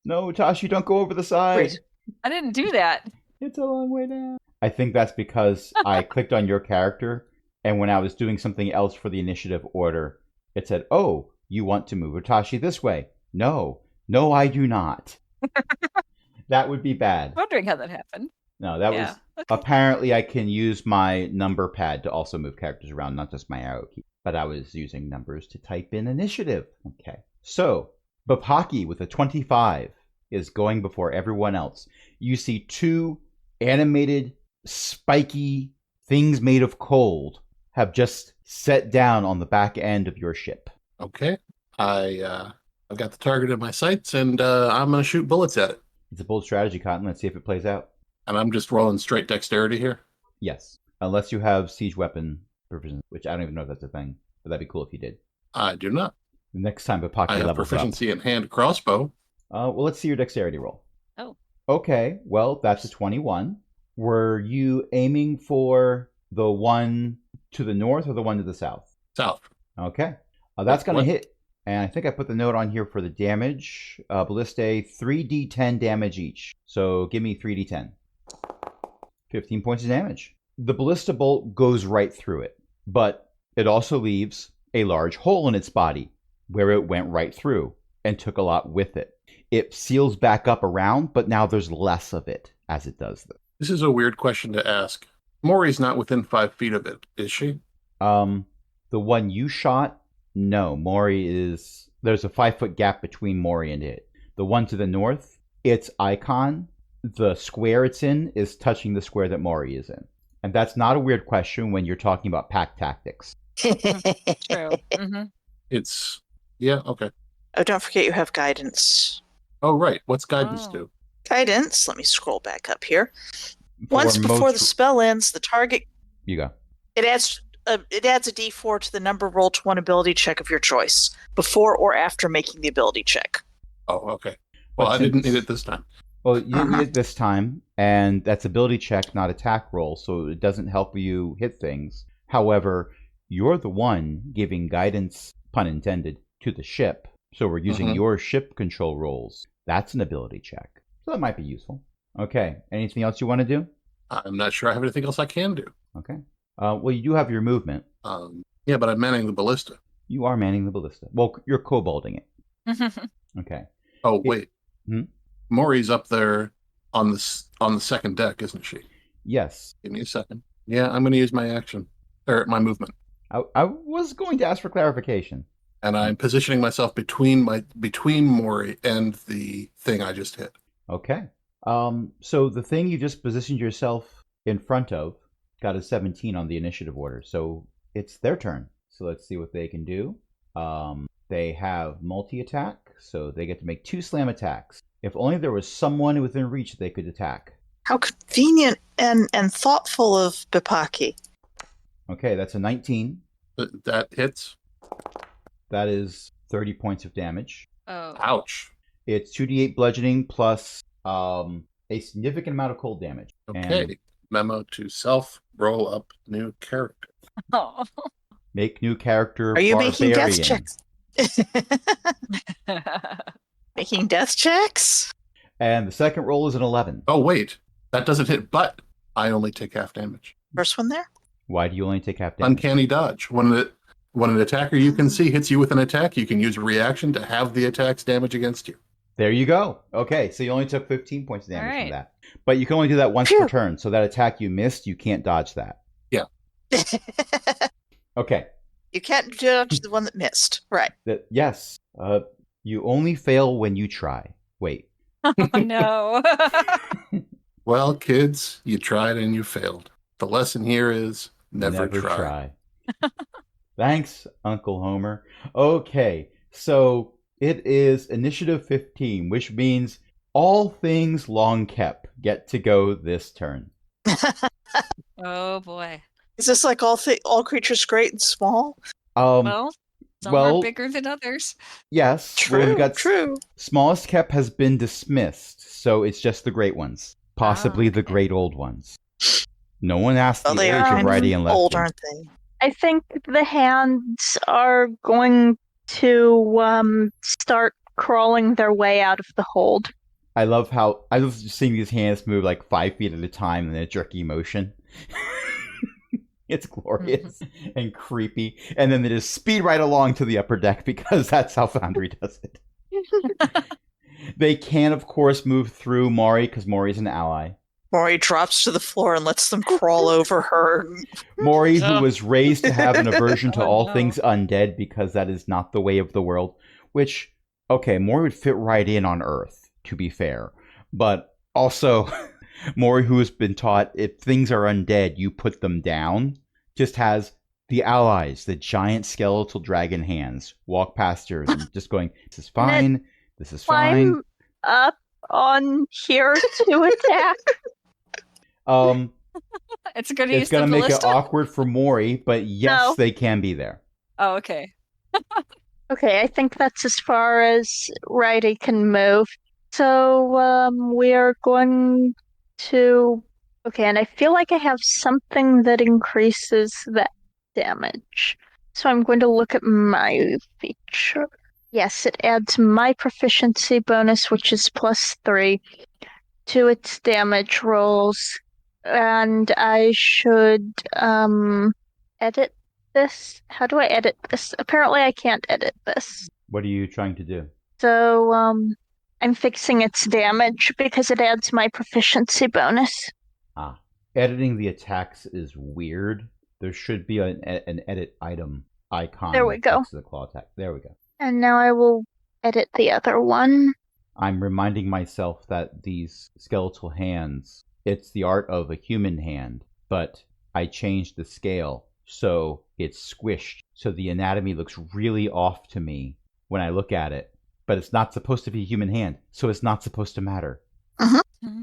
No, Tashi, don't go over the side. Wait. I didn't do that. It's a long way down. I think that's because I clicked on your character, and when I was doing something else for the initiative order, it said, "Oh, you want to move Utashi this way?" No, I do not. That would be bad. Wondering how that happened. No, that yeah. was Okay. apparently I can use my number pad to also move characters around, not just my arrow key. But I was using numbers to type in initiative. Okay, so Bapaki with a 25 is going before everyone else. You see two animated, spiky things made of cold have just set down on the back end of your ship. Okay. I've got the target in my sights, and I'm going to shoot bullets at it. It's a bold strategy, Cotton. Let's see if it plays out. And I'm just rolling straight dexterity here. Yes, unless you have siege weapon provision, which I don't even know if that's a thing, but that'd be cool if you did. I do not. The next time Bapaki I have levels proficiency in hand crossbow. up. Well, let's see your dexterity roll. Oh. Okay, well, that's a 21. Were you aiming for the one to the north or the one to the south? South. Okay. That's going to What? hit. And I think I put the note on here for the damage. Ballistae, 3d10 damage each. So give me 3d10. 15 points of damage. The ballista bolt goes right through it, but it also leaves a large hole in its body where it went right through and took a lot with it. It seals back up around, but now there's less of it as it does this. This is a weird question to ask. Mori's not within 5 feet of it, is she? The one you shot, no. Mori is... There's a 5-foot gap between Mori and it. The one to the north, its icon, the square it's in, is touching the square that Mori is in. And that's not a weird question when you're talking about pack tactics. True. Mm-hmm. It's... Yeah, okay. Oh, don't forget you have guidance. Oh, right. What's guidance Oh. do? Guidance, let me scroll back up here. For Once before the most- spell ends, the target You go. it adds a d4 to the number roll to one ability check of your choice, before or after making the ability check. Oh, okay. Well, But I didn't since- need it this time. Well, you didn't need it this time, and that's ability check, not attack roll, so it doesn't help you hit things. However, you're the one giving guidance pun intended, to the ship. So we're using Mhm. your ship control rolls. That's an ability check. So that might be useful. Okay. Anything else you want to do? I'm not sure I have anything else I can do. Okay. Well, you do have your movement. Yeah, but I'm manning the ballista. You are manning the ballista. Well, you're kobolding it. Okay. Oh wait, Hmm? Maury's up there on the second deck, isn't she? Yes. Give me a second. Yeah, I'm going to use my action or my movement, I was going to ask for clarification. and I'm positioning myself between Maury and the thing I just hit. Okay. So the thing you just positioned yourself in front of got a 17 on the initiative order. So it's their turn. So let's see what they can do. They have multi-attack, so they get to make 2 slam attacks. If only there was someone within reach they could attack. How convenient and thoughtful of Bipaki. Okay, that's a 19. That hits. That is 30 points of damage. Oh. Ouch. It's 2d8 bludgeoning plus a significant amount of cold damage. Okay. And Memo to self. Roll up new character. Oh. make new character Are you making death barbarian. checks? Making death checks? And the second roll is an 11. Oh wait, that doesn't hit, but I only take half damage. First one there? Why do you only take half damage? Uncanny dodge. When an attacker you can see hits you with an attack, you can use a reaction to have the attack's damage against you. There you go. Okay, so you only took 15 points of damage All right. from that. But you can only do that once Phew. per turn. So that attack you missed, you can't dodge that. Okay. You can't judge the one that missed. Right. Yes. You only fail when you try. Wait. Oh, no. Well, kids, you tried and you failed. The lesson here is never try. Thanks, Uncle Homer. Okay, so it is initiative 15, which means all things Longkep get to go this turn. Oh, boy. Is this like all creatures great and small? Well, some well, are bigger than others. yes. True, well, we've got true. Smallest Kep has been dismissed, so it's just the great ones. Possibly the okay. great old ones. No one asked Well, the they age are of kind righty of and lefty. old, aren't they? I think the hands are going to start crawling their way out of the hold. I love just seeing these hands move like 5 feet at a time in a jerky motion. It's glorious and creepy. And then they just speed right along to the upper deck because that's how Foundry does it. They can, of course, move through Maury because Maury's an ally. Maury drops to the floor and lets them crawl over her. Maury, who Oh. was raised to have an aversion to Oh, all no. things undead because that is not the way of the world, which, okay, Maury would fit right in on Earth, to be fair. But also, Maury, who has been taught if things are undead, you put them down, just has the allies, the giant skeletal dragon hands, walk past her and just going, this is fine, this is fine. Climb up on here to attack. It's going to It's use going the to make it ballista. awkward for Maury, but yes, No. they can be there. Oh, okay. Okay, I think that's as far as Righty can move. So we're going to. Okay, and I feel like I have something that increases that damage. So I'm going to look at my feature. Yes, it adds my proficiency bonus, which is +3, to its damage rolls. And I should edit this. How do I edit this? Apparently I can't edit this. What are you trying to do? So I'm fixing its damage because it adds my proficiency bonus. Editing the attacks is weird. There should be an edit item icon. There we that go. fixes the claw attack. There we go. And now I will edit the other one. I'm reminding myself that these skeletal hands, it's the art of a human hand, but I changed the scale so it's squished. So the anatomy looks really off to me when I look at it, but it's not supposed to be a human hand, so it's not supposed to matter.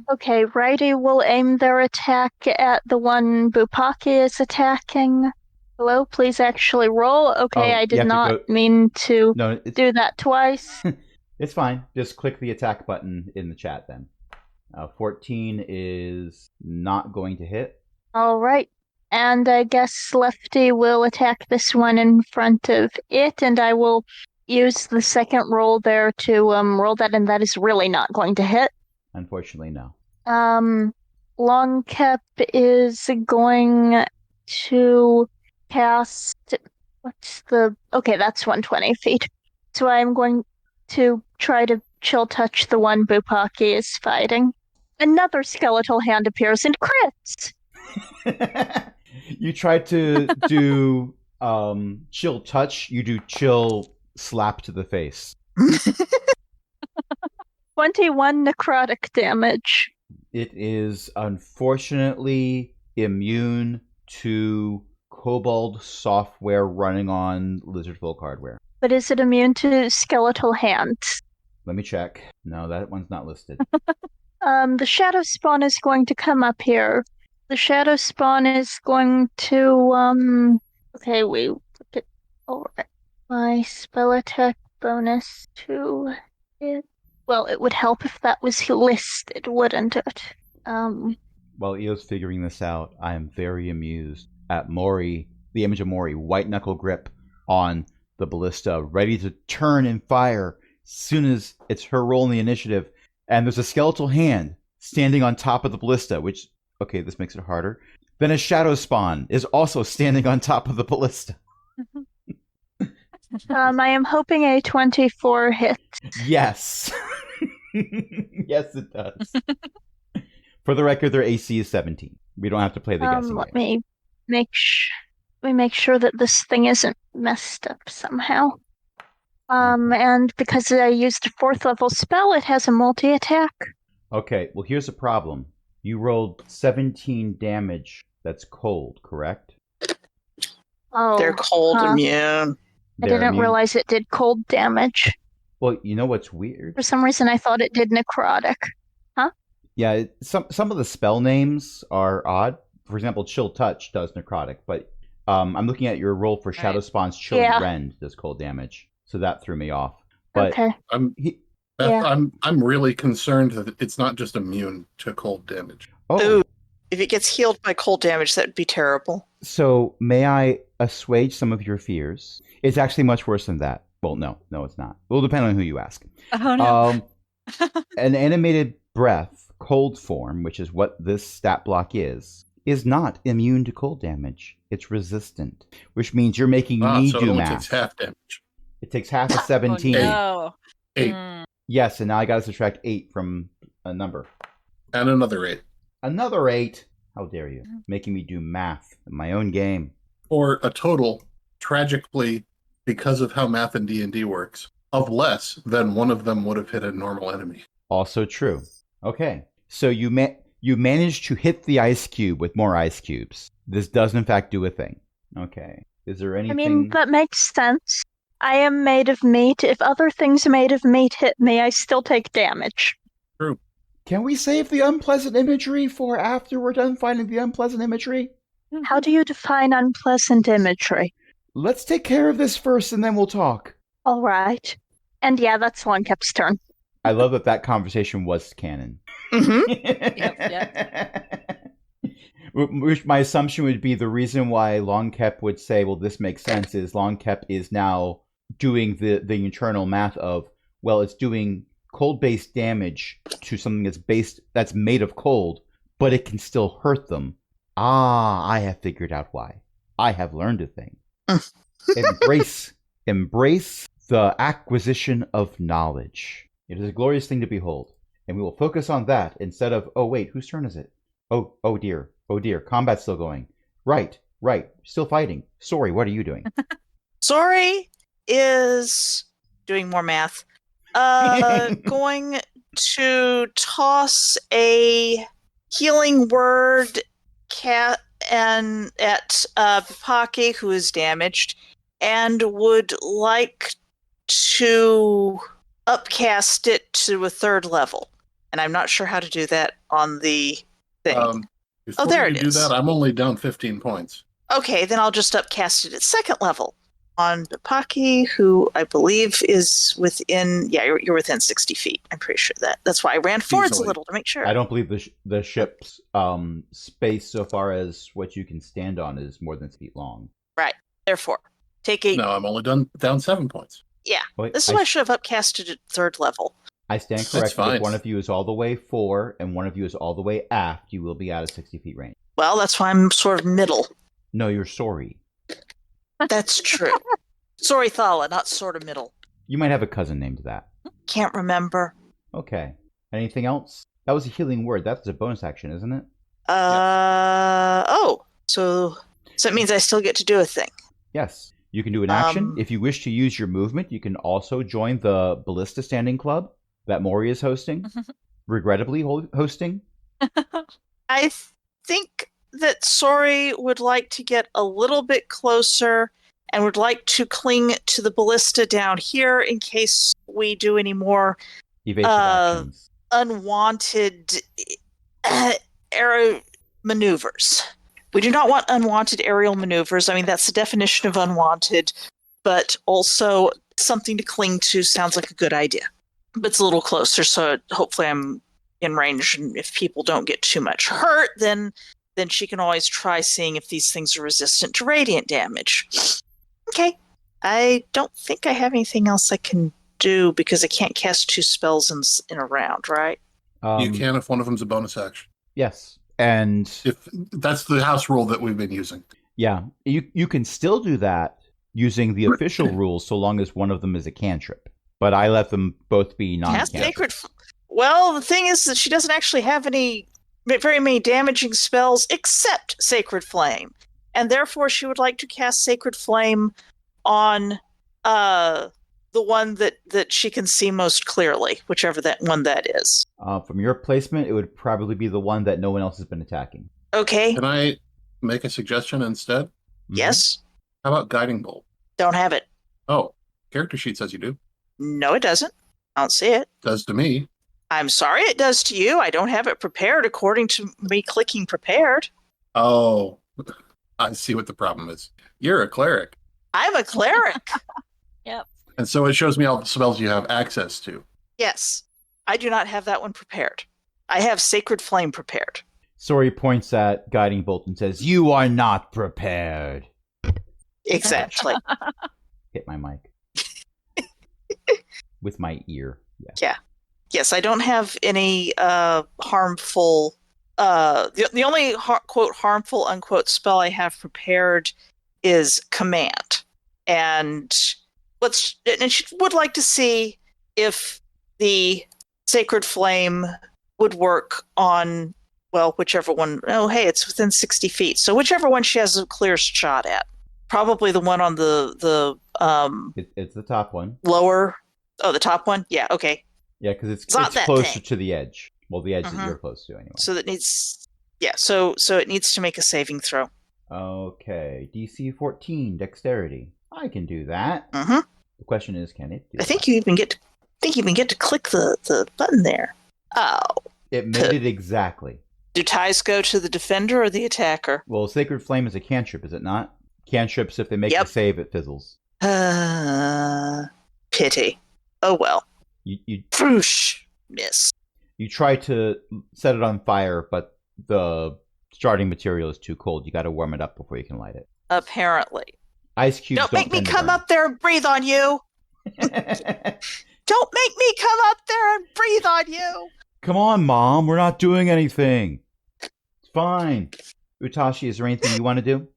Okay, Righty will aim their attack at the one Bupaki is attacking. Hello, please actually roll. Okay, Oh, I you did have to not go- mean to No, do that twice. it's fine. Just click the attack button in the chat then. 14 is not going to hit. All right. And I guess Lefty will attack this one in front of it, and I will use the second roll there to roll that, and that is really not going to hit. Unfortunately, no. Longcap is going to cast. Okay, that's 120 feet. So I'm going to try to chill touch the one Bupaki is fighting. Another skeletal hand appears and crits. You try to do chill touch. You do chill slap to the face. 21 necrotic damage. It is unfortunately immune to Kobold software running on Lizardfolk hardware. But is it immune to skeletal hands? Let me check. No, that one's not listed. The Shadow Spawn is going to come up here. The Shadow Spawn is going to, okay, we look at my spell attack bonus to it. Well, it would help if that was listed, wouldn't it? While Eo's figuring this out, I am very amused at Mori, the image of Mori, white knuckle grip on the ballista, ready to turn and fire as soon as it's her roll in the initiative. And there's a skeletal hand standing on top of the ballista, which, okay, this makes it harder. Then a Shadow Spawn is also standing on top of the ballista. I am hoping a 24 hit. Yes. Yes, it does. For the record, their AC is 17. We don't have to play the guessing Let game. me make sure that this thing isn't messed up somehow. And because I used a 4th level spell, it has a multi-attack. Okay, well, here's the problem. You rolled 17 damage that's cold, correct? Oh, They're cold huh. immune. I They're didn't immune- realize it did cold damage. Well, you know what's weird? For some reason, I thought it did necrotic. Yeah, some of the spell names are odd. For example, Chill Touch does necrotic, but I'm looking at your roll for Shadow Right. Spawn's Chill Yeah. Rend does cold damage, so that threw me off. But Okay. he, Beth, Yeah. I'm really concerned that it's not just immune to cold damage. oh, Ooh. If it gets healed by cold damage, that would be terrible. so may I assuage some of your fears? It's actually much worse than that. Well, no, it's not. It will depend on who you ask. Oh no. An animated breath, cold form, which is what this stat block is not immune to cold damage. It's resistant, which means you're making me So it do only math. takes half damage. It takes half of 17. Oh, no. 8 Mm. Yes, and now I got to subtract 8 from a number. and another 8. Another 8. How dare you? Making me do math in my own game. Or a total, tragically, because of how math in D&D works, of less than one of them would have hit a normal enemy. Also true. Okay, so you managed to hit the ice cube with more ice cubes. This does in fact do a thing. Okay. Is there anything? I mean, that makes sense. I am made of meat. If other things made of meat hit me, I still take damage. Can we save the unpleasant imagery for after we're done finding the unpleasant imagery? How do you define unpleasant imagery? Let's take care of this first and then we'll talk. All right. And yeah, that's Longcap's turn. I love that conversation was canon. Hmm. Which my assumption would be the reason why Longcap would say, well, this makes sense, is Longcap is now doing the internal math of, well, it's doing cold-based damage to something that's made of cold, but it can still hurt them. Ah, I have figured out why. I have learned a thing. Embrace the acquisition of knowledge. It is a glorious thing to behold, and we will focus on that instead of, oh wait, whose turn is it? Oh dear, combat's still going. Right, still fighting. Sorry, what are you doing? Sori is doing more math. Going to toss a healing word at Bupaki, who is damaged, and would like to upcast it to a 3rd level. And I'm not sure how to do that on the thing. Before there you it do is. that, I'm only down 15 points. Okay, then I'll just upcast it at 2nd level. on Bipaki, who I believe is within. Yeah, you're within 60 feet. I'm pretty sure that's why I ran forwards Easily. a little to make sure. I don't believe the ship's space so far as what you can stand on is more than 6 feet long. Therefore, take a. No, I'm only down 7 points. Wait, This is why I should have upcasted at 3rd level. I stand That's corrected. fine. If one of you is all the way fore and one of you is all the way aft, you will be out of 60 feet range. Well, that's why I'm sort of middle. No, you're sorry. That's true. Sorry, Thala, not sort of middle. You might have a cousin named that. Can't remember. Okay. Anything else? That was a healing word. That's a bonus action, isn't it? Oh, so that means I still get to do a thing. Yes. You can do an action. Um, If you wish to use your movement, you can also join the Ballista Standing Club that Mori is hosting. Regrettably hosting. I think that Sori would like to get a little bit closer and would like to cling to the ballista down here in case we do any more Evasive actions. unwanted aero maneuvers. We do not want unwanted aerial maneuvers. I mean, that's the definition of unwanted, but also something to cling to sounds like a good idea. But it's a little closer, so hopefully I'm in range, and if people don't get too much hurt, then she can always try seeing if these things are resistant to radiant damage. Okay. I don't think I have anything else I can do because I can't cast 2 spells in a round, right? You can if one of them's a bonus action. Yes. And If that's the house rule that we've been using. yeah, you can still do that using the official rules so long as one of them is a cantrip. But I let them both be Cast non-cantrip. sacred. Well, the thing is that she doesn't actually have very many damaging spells except Sacred Flame, and therefore she would like to cast Sacred Flame on the one that she can see most clearly, whichever that one that is. From your placement, it would probably be the one that no one else has been attacking. Okay. Can I make a suggestion instead? Mhm. Yes. How about Guiding Bolt? Don't have it. Oh, character sheet says you do. No, it doesn't. I don't see it. Does to me. I'm sorry it does to you. I don't have it prepared according to me clicking prepared. Oh, I see what the problem is. You're a cleric. I'm a cleric. And so it shows me all the spells you have access to. Yes. I do not have that one prepared. I have Sacred Flame prepared. Sori points at Guiding Bolt and says, "You are not prepared." Exactly. Hit my mic. With my ear. Yeah. Yes, I don't have any harmful. The only quote harmful unquote spell I have prepared is Command, and she would like to see if the Sacred Flame would work on whichever one. Oh, hey, it's within 60 feet, so whichever one she has the clearest shot at. Probably the one on the It's the top one. lower. Oh, the top one. Yeah. Okay. Yeah, because it's not that closer thing. to the edge. Well, the edge that Mhm. you're close to anyway. So that needs. Yeah. So it needs to make a saving throw. Okay, DC 14, Dexterity. I can do that. Mm-hmm. The question is, can it do I think that? you even get to click the button there. Oh, It made it exactly. do ties go to the defender or the attacker? Well, Sacred Flame is a cantrip, is it not? Cantrips, if they make Yep. a save, it fizzles. Pity. Oh well. You Whoosh. Miss. you try to set it on fire, but the starting material is too cold. You got to warm it up before you can light it. Apparently. Ice cubes Don't make me tend to come burn. up there and breathe on you. Don't make me come up there and breathe on you. Come on, Mom. We're not doing anything. It's fine. Utashi, is there anything you want to do?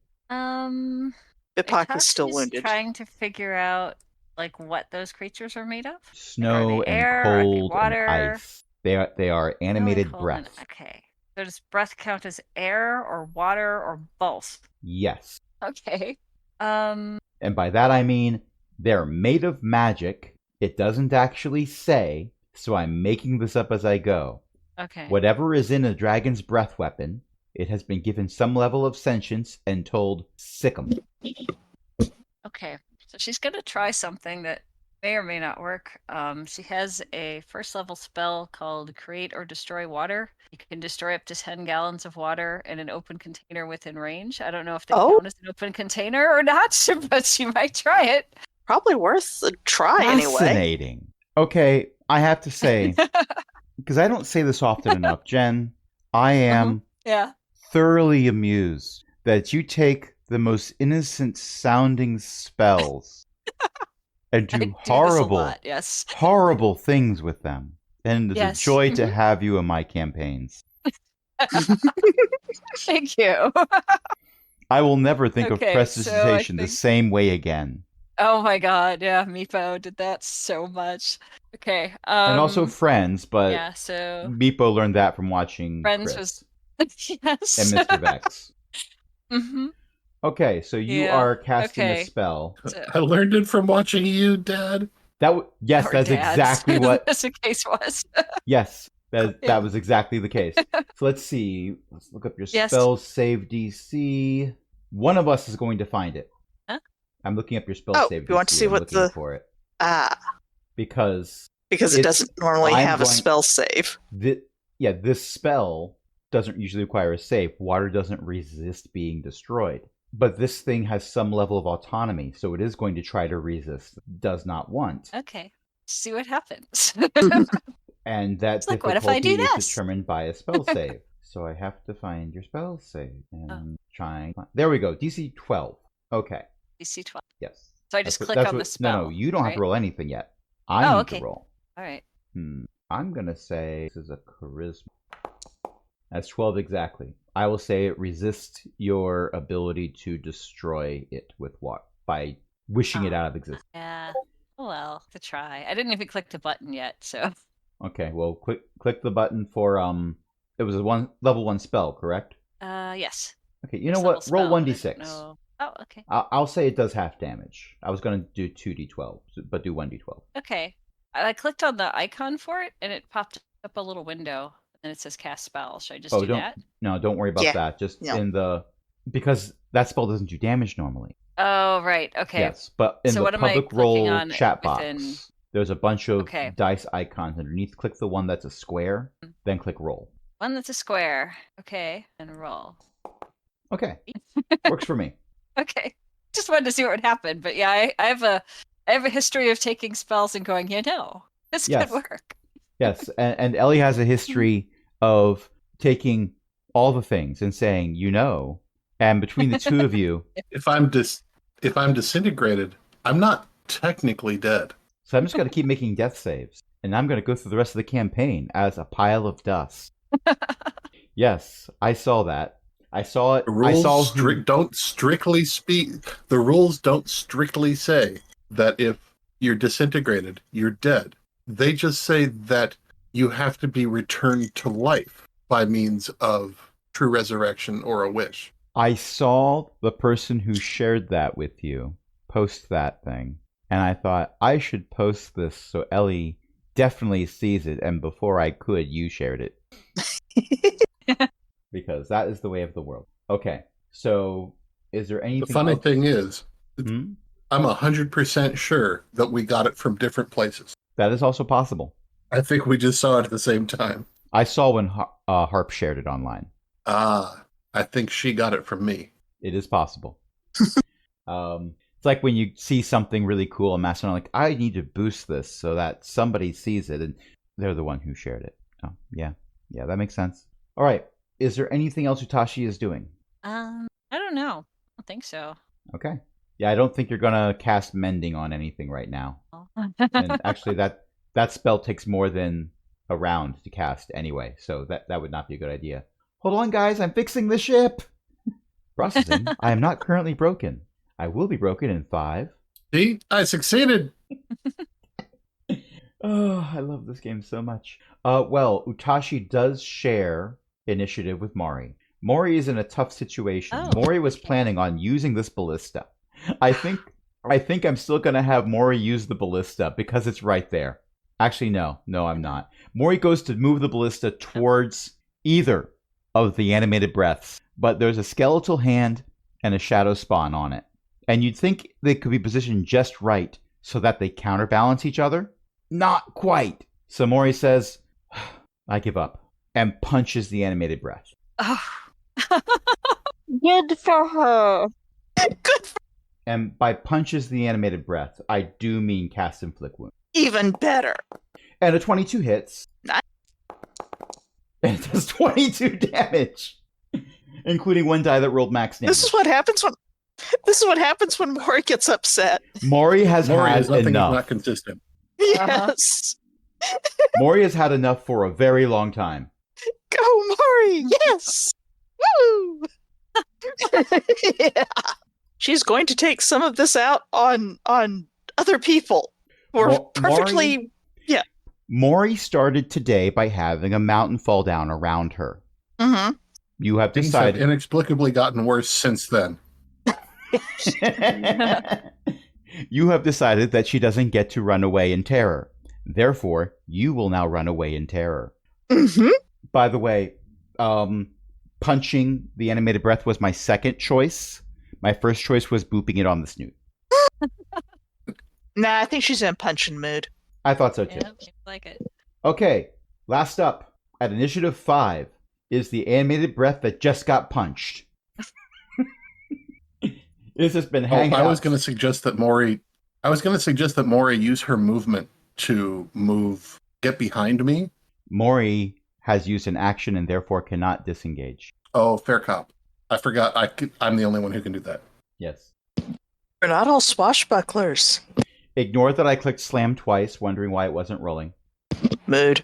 Bipaki's still Itachi's wounded. Trying to figure out like what those creatures are made of. Snow they and air? Are they cold water? and ice. They are animated Really cold breath. okay. So does breath count as air or water or both? Yes. Okay. And by that I mean they're made of magic. It doesn't actually say, so I'm making this up as I go. Okay. Whatever is in a dragon's breath weapon, it has been given some level of sentience and told, sick 'em. Okay. So she's gonna try something that may or may not work. She has a first level spell called Create or Destroy Water. You can destroy up to 10 gallons of water in an open container within range. I don't know if they Oh. count as an open container or not, but she might try it. Probably worth a try anyway. Fascinating. Okay, I have to say, because I don't say this often enough, Jen, I am Yeah. thoroughly amused that you take the most innocent sounding spells and I do do this a horrible, lot, yes. horrible things with them. And it's Yes. a joy to Mhm. have you in my campaigns. Thank you. I will never think Okay, of prestidigitation the think- same way again. Oh my god, yeah, Meepo did that so much. Okay. And also Friends, but yeah, so Meepo learned that from watching Friends Chris yes. and Mr. Vex. hmm Okay, so you Yeah, are casting okay. a spell. I learned it from watching you, Dad. Yes, Our that's dads, exactly what. as the case was. Yes, Yeah. that was exactly the case. So let's see. Let's look up your Yes. spell save DC. One of us is going to find it. Huh? I'm looking up your spell Oh, save DC. you want to see I'm what looking the- for it Ah, because because it It's- doesn't normally I'm have a going- spell save. this spell doesn't usually require a save. Water doesn't resist being destroyed. But this thing has some level of autonomy, so it is going to try to resist. Does not want. Okay. See what happens. And that It's like, what if I difficulty do is this? determined by a spell save. So I have to find your spell save. And there we go. DC 12. Okay. DC 12. Yes. So I just That's click what- on the spell. No, you don't have to right? roll anything yet. I Oh, need okay. to roll. All right. I'm going to say this is a charisma. That's 12 exactly. I will say it resists your ability to destroy it with water by wishing it out of existence. Yeah. Oh, well, to try. I didn't even click the button yet, so. Okay, well, click the button for it was a level 1 spell, correct? Yes. Okay, you know Level what? Roll spell, I don't 1d6. know. Oh, okay. I'll say it does half damage. I was going to do 2d12, but do 1d12. Okay. I clicked on the icon for it, and it popped up a little window, and it says cast spell. Should I just do that? No, don't worry about Yeah, that. Just no. because that spell doesn't do damage normally. Oh, right. Okay. Yes, but in So the what am I public clicking roll on chat box, within- there's a bunch of Okay. dice icons underneath. Click the one that's a square, then click roll. One that's a square. Okay. And roll. Okay, works for me. Okay. Just wanted to see what would happen. But yeah, I have a history of taking spells and going, this Yes. could work. Yes, and Ellie has a history of taking all the things and saying, and between the two of you, If I'm disintegrated, I'm not technically dead. so I'm just going to keep making death saves, and I'm going to go through the rest of the campaign as a pile of dust. Yes, I saw that. I saw it. The I saw rules don't strictly speak. The rules don't strictly say that if you're disintegrated, you're dead. They just say that you have to be returned to life by means of true resurrection or a wish. I saw the person who shared that with you post that thing, and I thought I should post this so Ellie definitely sees it, and before I could, you shared it. Because that is the way of the world. Okay, so is there anything... The funny thing is, Hmm? I'm 100% sure that we got it from different places. That is also possible. I think we just saw it at the same time. I saw when Harp shared it online. Ah, I think she got it from me. It is possible. It's like when you see something really cool on Mastodon, like, I need to boost this so that somebody sees it, and they're the one who shared it. Oh, yeah. Yeah, that makes sense. All right. Is there anything else Utashi is doing? I don't know. I don't think so. Okay. Yeah, I don't think you're going to cast Mending on anything right now. And actually, that spell takes more than a round to cast anyway, so that would not be a good idea. Hold on, guys. I'm fixing the ship. Processing. I am not currently broken. I will be broken in 5. See? I succeeded! Oh, I love this game so much. Well, Utashi does share initiative with Mori. Mori is in a tough situation. Oh, Mori was okay. planning on using this ballista. I think I'm still gonna have Mori use the ballista because it's right there. Actually, no, I'm not. Mori goes to move the ballista towards either of the animated breaths, but there's a skeletal hand and a shadow spawn on it. And you'd think they could be positioned just right so that they counterbalance each other? Not quite. So Mori says, I give up, and punches the animated breath. Oh. Good for her. Good. And by punches the animated breath, I do mean cast inflict wound. Even better. And a 22 hits. Nice. And it does 22 damage, including one die that rolled max damage. This is what happens when Mori gets upset. Mori has Mori had is nothing enough. not consistent. Yes. Mori has had enough for a very long time. Go, Mori. Yes. Woo. Yeah. She's going to take some of this out on other people. We're Mo- perfectly. Mori started today by having a mountain fall down around her. Mm-hmm. You have Things have decided. inexplicably gotten worse since then. You have decided that she doesn't get to run away in terror. Therefore, you will now run away in terror. Mm-hmm. By the way, punching the animated breath was my second choice. My first choice was booping it on the snoot. Nah, I think she's in punching mood. I thought so too. Yeah, seems like it. Okay, last up at initiative 5 is the animated breath that just got punched. This has been hanging I out. was going to suggest that Mori. Use her movement to get behind me. Mori has used an action and therefore cannot disengage. Oh, fair cop. I forgot. I'm the only one who can do that. Yes. We're not all swashbucklers. Ignore that I clicked slam twice, wondering why it wasn't rolling. Mood.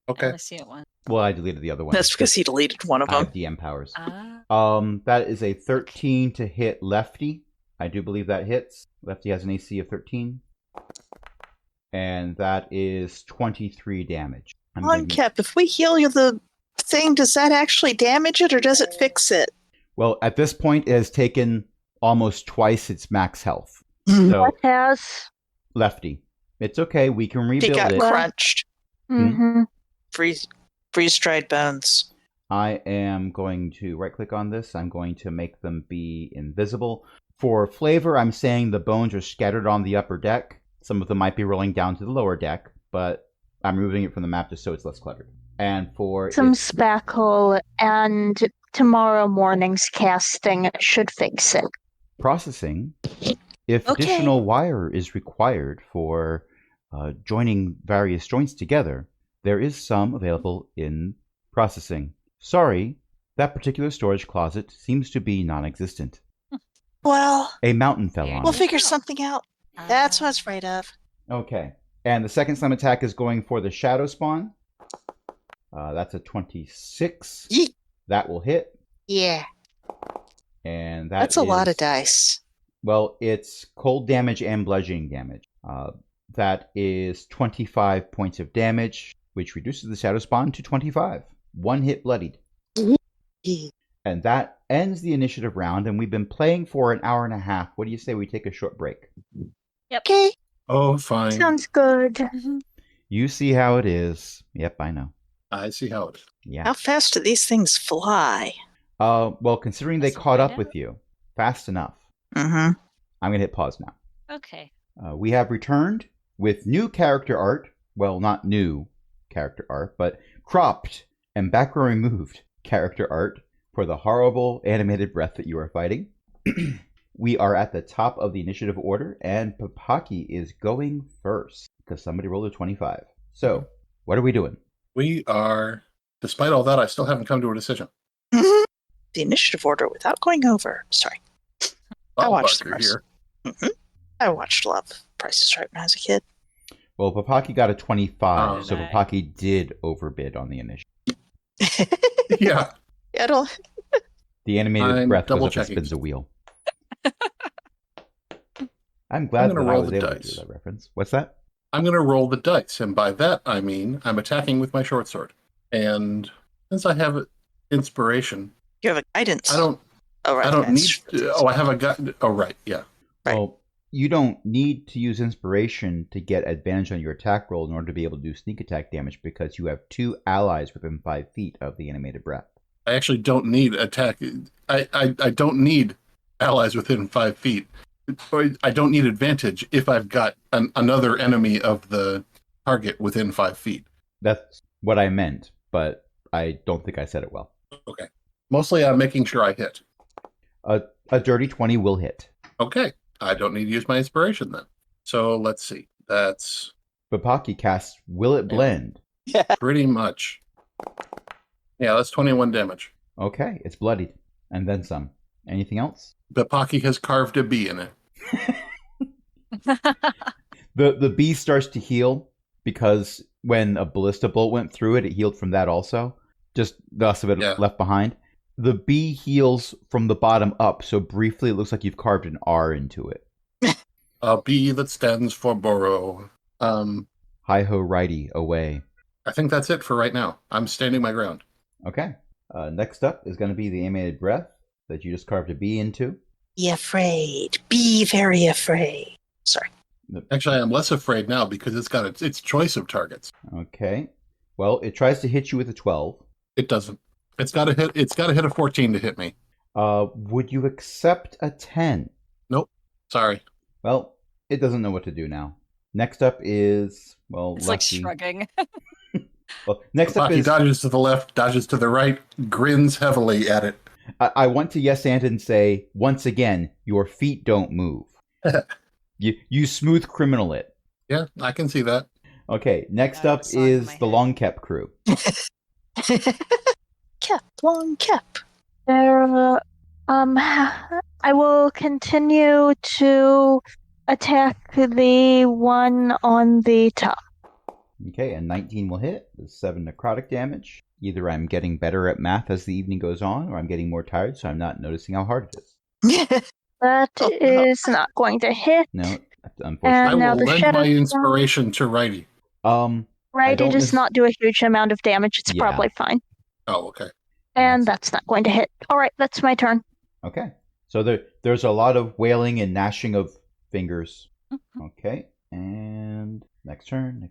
I Okay. only see it once. Well, I deleted the other one. That's because he deleted one of I them. have DM powers. Ah. That is a 13 to hit Lefty. I do believe that hits. Lefty has an AC of 13. And that is 23 damage. I'm On going- Kep, if we heal you the thing, does that actually damage it or does it fix it? Well, at this point, it has taken almost twice its max health. Mm. So, What has? Lefty, it's okay. We can He rebuild got it. crunched. Mm-hmm. Freeze-dried bones. I am going to right-click on this. I'm going to make them be invisible. For flavor, I'm saying the bones are scattered on the upper deck. Some of them might be rolling down to the lower deck, but I'm removing it from the map just so it's less cluttered. And for Some its- spackle and tomorrow morning's casting should fix it. processing, if Okay. additional wire is required for joining various joints together, there is some available in processing. Sorry, that particular storage closet seems to be non-existent. Well, A mountain fell We'll on we'll it. figure something out. That's what I was afraid of. Okay. And the second slam attack is going for the Shadow Spawn. That's a 26. Yeet. That will hit. Yeah, And that's a lot of is- dice. Well, it's cold damage and bludgeoning damage. That is 25 points of damage, which reduces the Shadow Spawn to 25. One hit bloodied. Yeah. And that ends the initiative round, and we've been playing for an hour and a half. What do you say we take a short break? Okay. Oh, fine. Sounds good. Mhm. You see how it is. Yep, I know. I see how it is. Yeah. How fast do these things fly? Well, considering they Let's caught find up out. with you fast enough, Mm-hmm. I'm going to hit pause now. Okay. We have returned with new character art. Well, not new character art, but cropped and background removed character art for the horrible animated breath that you are fighting. We are at the top of the initiative order, and Papaki is going first because somebody rolled a 25. So, what are we doing? We are, despite all that, I still haven't come to a decision. Mm-hmm. The initiative order without going over. Sorry. I watched the Barker rest. here. Mm-hmm. I watched a lot of Price is Right when I was a kid. Well, Papaki got a 25, Oh. so Papaki did overbid on the initiative. Yeah. It'll. The animated I'm breath goes up and double-checking. spins a wheel. I'm glad gonna that I roll was the able to dice. do that reference. What's that? I'm going to roll the dice, and by that I mean I'm attacking with my short sword. And since I have inspiration, You have a guidance. I don't Oh, right. I don't need. guidance. Oh, I have a gun. Oh, right. Yeah. Right. Well, you don't need to use inspiration to get advantage on your attack roll in order to be able to do sneak attack damage because you have 2 allies within 5 feet of the animated breath. I actually don't need attack. I don't need allies within 5 feet. I don't need advantage if I've got another enemy of the target within 5 feet. That's what I meant, but I don't think I said it well. Okay. Mostly I'm making sure I hit. A dirty 20 will hit. Okay. I don't need to use my inspiration then. So let's see. That's Bapaki casts Will It Blend. pretty much. Yeah, that's 21 damage. Okay, it's bloodied. And then some. Anything else? Bapaki has carved a bee in it. The bee starts to heal because when a ballista bolt went through it, it healed from that also. Just thus of it left behind. The bee heals from the bottom up, so briefly it looks like you've carved an R into it. A bee that stands for Burrow. Hi-ho righty, away. I think that's it for right now. I'm standing my ground. Okay. Next up is going to be the animated breath that you just carved a bee into. Be afraid. Be very afraid. Sorry. Actually, I'm less afraid now because it's got its choice of targets. Okay. Well, it tries to hit you with a 12. It doesn't. It's got to hit a 14 to hit me. Would you accept a 10? Nope. Sorry. Well, it doesn't know what to do now. Next up is, well, It's Lucky. like shrugging. Well, next up Bapaki is, dodges to the left, dodges to the right, grins heavily at it. I want to yes and say, once again, your feet don't move. You smooth criminal it. Yeah, I can see that. Okay, next I up have a song in is my the head. Long Kept crew. Cap, long cap. There, I will continue to attack the one on the top. Okay, and 19 will hit. There's 7 necrotic damage. Either I'm getting better at math as the evening goes on, or I'm getting more tired, so I'm not noticing how hard it is. That Oh, no. is not going to hit. No, And I unfortunately. now will the lend shadow my storm. inspiration to Righty. Right, don't it does miss- not do a huge amount of damage. It's Yeah. probably fine. Oh, okay. And that's not going to hit. All right, that's my turn. Okay. So there's a lot of wailing and gnashing of fingers. Okay. And next turn.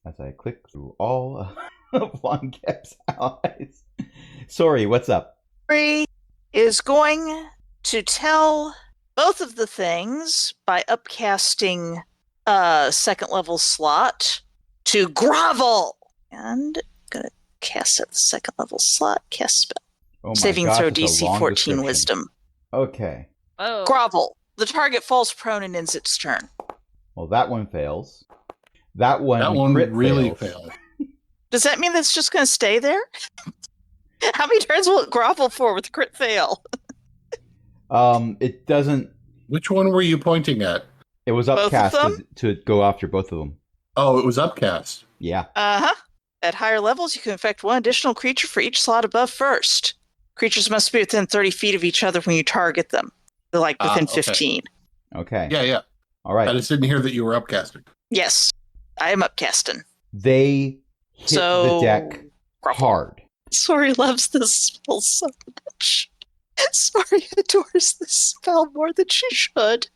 As I click through all of Long Kep's allies. Sorry, what's up? Sorry is going to tell both of the things by upcasting a second level slot to grovel. And gonna cast at the second level slot, cast spell. Oh my Saving gosh, throw it's a DC long 14 description. wisdom. Okay. Oh. Grovel. The target falls prone and ends its turn. Well, that one fails. That one crit really fails. failed. Does that mean that's just going to stay there? How many turns will it grovel for with crit fail? It doesn't. Which one were you pointing at? It was Both of upcast them? to go after both of them. Oh, it was upcast. Yeah. Uh-huh. At higher levels, you can infect one additional creature for each slot above first. Creatures must be within 30 feet of each other when you target them. They're like within okay. 15. Okay. Yeah. All right. I just didn't hear that you were upcasting. Yes, I am upcasting. They hit So the deck grovel. hard. Sorry loves this spell so much. Sorry adores this spell more than she should.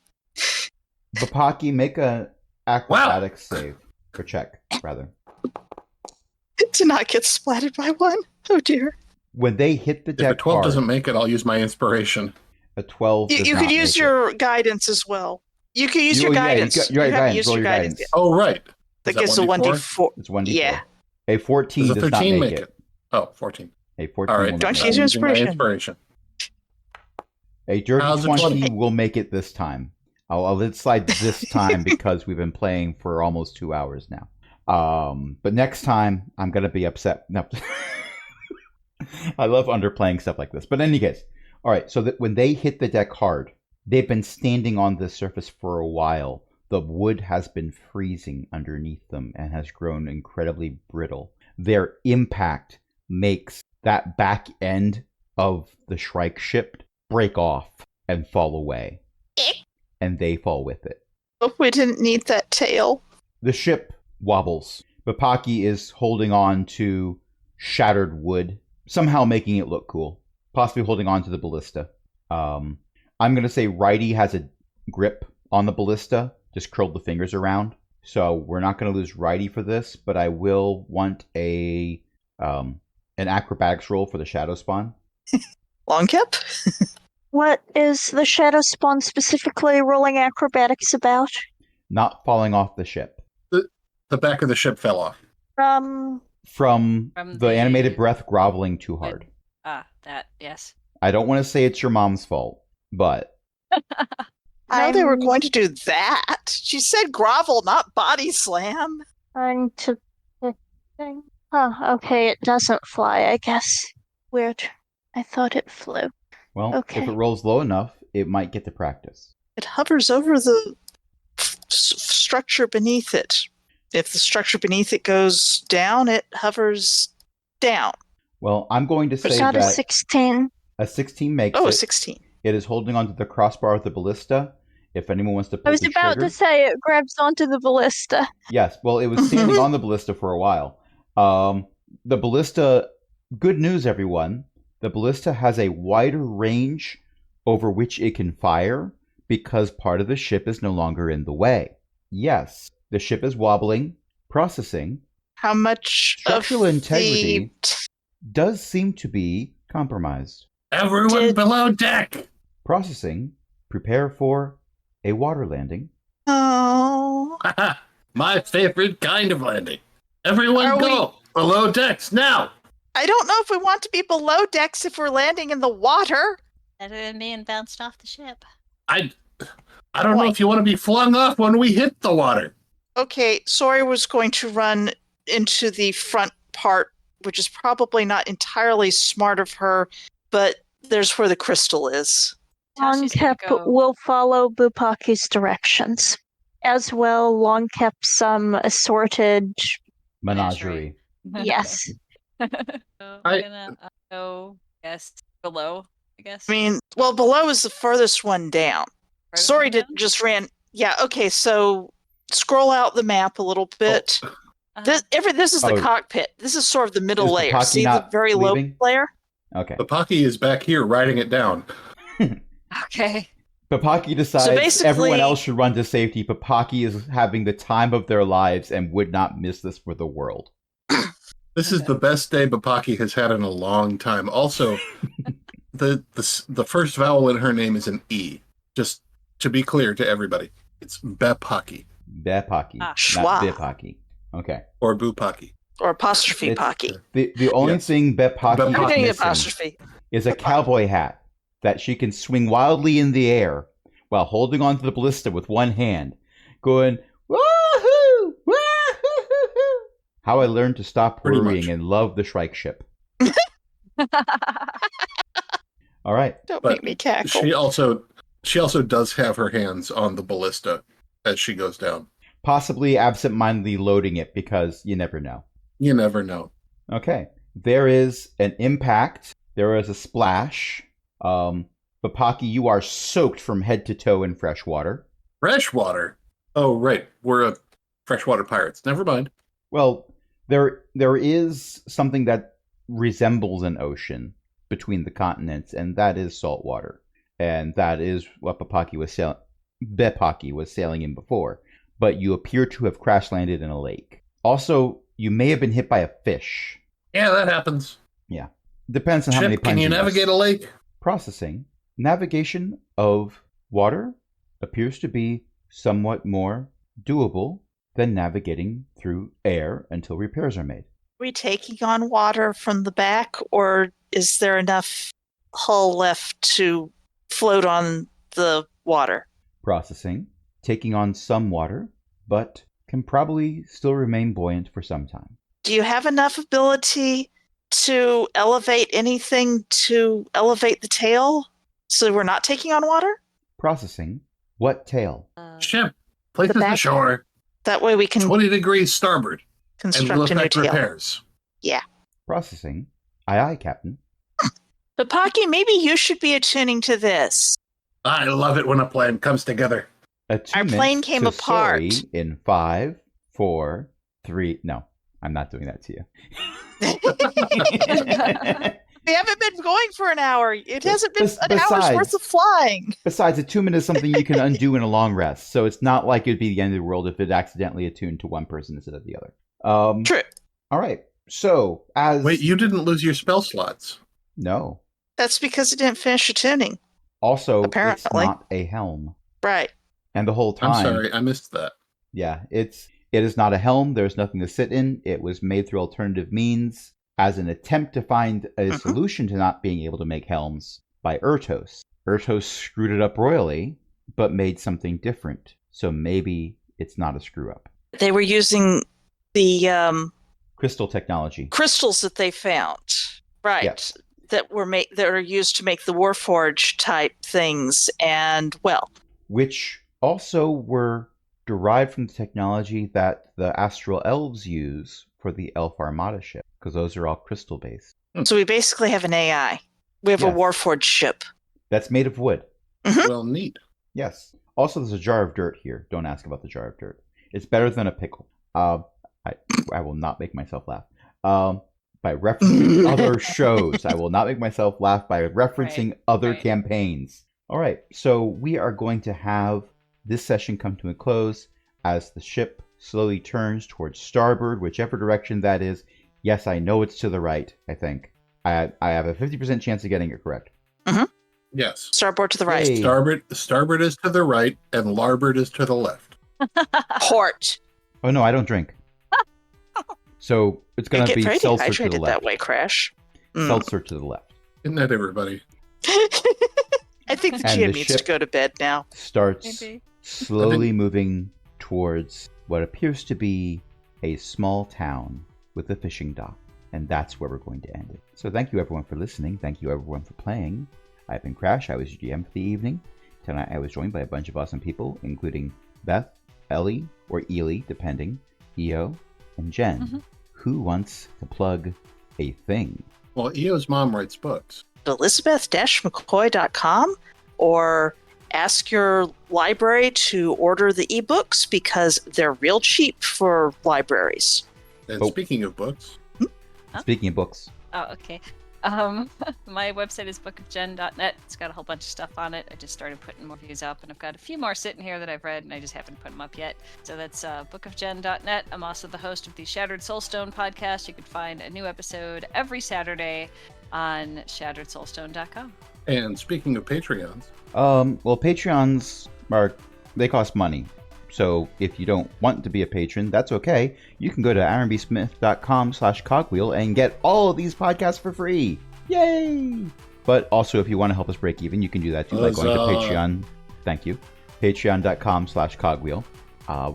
Bapaki, make a acrobatics save. Or check, rather. To not get splatted by one. Oh dear. When they hit the If deck a 12 hard, doesn't make it, I'll use my inspiration. a 12 does You not could use make your guidance as well. You could use your Yeah, you guidance. got your You have to guidance. use Roll your your guidance. guidance. Oh, right. That Is gives a 1d4. It's 1d4. Yeah. A 14 Does a does not 13 make make it. it? Oh, 14. A 14 All will right. not Don't make you use it. your Using my inspiration? A dirty How's a 20 20? will make it this time. I'll let it slide this time because we've been playing for almost 2 hours now. But next time, I'm going to be upset. No. I love underplaying stuff like this. But in any case, all right, so that when they hit the deck hard, they've been standing on the surface for a while. The wood has been freezing underneath them and has grown incredibly brittle. Their impact makes that back end of the Shrike ship break off and fall away. And they fall with it. Oh, we didn't need that tail. The ship wobbles. Bapaki is holding on to shattered wood, somehow making it look cool. Possibly holding on to the ballista. I'm going to say Righty has a grip on the ballista, just curled the fingers around. So we're not going to lose Righty for this, but I will want a an acrobatics roll for the shadow spawn. Long cap? What is the Shadow Spawn specifically rolling acrobatics about? Not falling off the ship. The back of the ship fell off. From From the the- animated breath groveling too hard. That, yes. I don't want to say it's your mom's fault, but I know they were I'm going to do that. She said grovel, not body slam. trying to pick thing. Huh, okay, it doesn't fly, I guess. Weird. I thought it flew. well, Okay. if it rolls low enough, it might get to practice. It hovers over the structure beneath it. If the structure beneath it goes down, it hovers down. Well, I'm going to But say Got a that 16. a 16 makes Oh, it. 16. It is holding onto the crossbar of the ballista. If anyone wants to pull I was the about trigger. to say it grabs onto the ballista. Yes, well, it was standing on the ballista for a while. The ballista, good news, everyone. The ballista has a wider range over which it can fire because part of the ship is no longer in the way. Yes, the ship is wobbling, processing, How much Structural of integrity. the does seem to be compromised. Everyone Did- below deck! Processing, prepare for a water landing. Oh, My favorite kind of landing. Everyone Are go! Below decks, now! I don't know if we want to be below decks if we're landing in the water. Better than being bounced off the ship. I don't know if you want to be flung off when we hit the water. Okay, Sori was going to run into the front part, which is probably not entirely smart of her, but there's where the crystal is. Tasha's gonna Longcap go- will follow Bupaki's directions. As well, Longcap's some assorted. Menagerie. Yes. So I'm I- gonna go, yes, below, I guess. I mean, well, below is the furthest one down. Furthest Sori one did down? just ran. Yeah, okay, so scroll out the map a little bit. Uh-huh. This is the Oh. cockpit. This is sort of the middle Is layer. Papaki See the not very leaving? low layer? Okay. Papaki is back here writing it down. Okay. Papaki decides basically- everyone else should run to safety. Papaki is having the time of their lives and would not miss this for the world. This is the best day Papaki has had in a long time. Also, the first vowel in her name is an E. Just to be clear to everybody, it's Bepaki Bepaki, Ah. Schwa. not Bepaki. Okay. or Bupaki. Or apostrophe It's- Pocky. The only Yes. thing Bepaki Bepaki. is Everything missing apostrophe. is a cowboy hat that she can swing wildly in the air while holding onto the ballista with one hand, going woohoo, woohoo. How I learned to stop Pretty worrying much. and love the Shrike ship. All right. Don't But make me cackle. She also does have her hands on the ballista as she goes down. Possibly absentmindedly loading it because you never know. You never know. Okay. There is an impact. There is a splash. Papaki, you are soaked from head to toe in fresh water. Freshwater. Oh, right. We're freshwater pirates. Never mind. Well, there is something that resembles an ocean between the continents, and that is salt water. And that is what Bepaki was sailing in before. But you appear to have crash landed in a lake. Also, you may have been hit by a fish. Yeah, that happens. Depends on how many Ship, can puns you miss. navigate a lake? Processing. Navigation of water appears to be somewhat more doable than navigating through air until repairs are made. Are we taking on water from the back, or is there enough hull left to float on the water? Processing. Taking on some water, but can probably still remain buoyant for some time. Do you have enough ability to elevate anything to elevate the tail so we're not taking on water? Processing. What tail? Ship, places The back- ashore, That way we can 20 degrees starboard, and will construct a new effect tail. repairs. Processing. Aye, aye, Captain. But Pocky, maybe you should be attuning to this. I love it when a plan comes together. Attunement plane came to apart. Sori in 5, 4, 3. No, I'm not doing that to you. We haven't been going for an hour. It hasn't been an hour's besides- worth of flying. Besides, attunement is something you can undo in a long rest, so it's not like it'd be the end of the world if it accidentally attuned to one person instead of the other. True. All right. So as Wait, you didn't lose your spell slots. no, That's because it didn't finish attuning. Also, it's Apparently. not a helm. Right. And the whole time, I'm sorry, I missed that. yeah, it is not a helm. There's nothing to sit in. It was made through alternative means as an attempt to find a solution to not being able to make helms by Ertos. Ertos screwed it up royally, but made something different. So maybe it's not a screw up. They were using the Crystal technology. crystals that they found, right? Yes. That are used to make the Warforge type things, and well, Which also were derived from the technology that the Astral Elves use for the Elf Armada ship, because those are all crystal based. so we basically have an AI. We have a Yes. Warforged ship. That's made of wood. Well, neat. Yes. Also, there's a jar of dirt here. Don't ask about the jar of dirt. It's better than a pickle. I will not make myself laugh. By referencing other shows, I will not make myself laugh by referencing other right. campaigns. All right, so we are going to have this session come to a close as the ship slowly turns towards starboard, whichever direction that is. Yes, I know it's to the right, I think. I have a 50% chance of getting it correct. Yes. Starboard to the right. Hey. Starboard is to the right, and larboard is to the left. Port. Oh, no, I don't drink. So it's You going to get be very seltzer to the dehydrated left. that way, Crash. Mm. Seltzer to the left. Isn't that everybody? I think the And GM the needs ship- to go to bed now. Starts Maybe. slowly moving towards what appears to be a small town with a fishing dock. And that's where we're going to end it. So thank you everyone for listening. Thank you everyone for playing. I've been Crash. I was your GM for the evening. Tonight I was joined by a bunch of awesome people, including Beth, Ellie, or Ely, depending, Eo, and Jen. Mhm. Who wants to plug a thing? Well, Eo's mom writes books. Elizabeth-McCoy.com, or ask your library to order the ebooks because they're real cheap for libraries. And Oh. speaking of books, Huh? Speaking of books, Oh, okay. My website is bookofjen.net. It's got a whole bunch of stuff on it. I just started putting more reviews up, and I've got a few more sitting here that I've read, and I just haven't put them up yet. So that's bookofjen.net. I'm also the host of the Shattered Soulstone podcast. You can find a new episode every Saturday on shatteredsoulstone.com. and speaking of Patreons, well, Patreons they cost money. So if you don't want to be a patron, that's okay. You can go to aaronbsmith.com/cogwheel and get all of these podcasts for free. Yay! But also, if you want to help us break even, you can do that too by going to Huzzah. Patreon. Thank you. Patreon.com/cogwheel,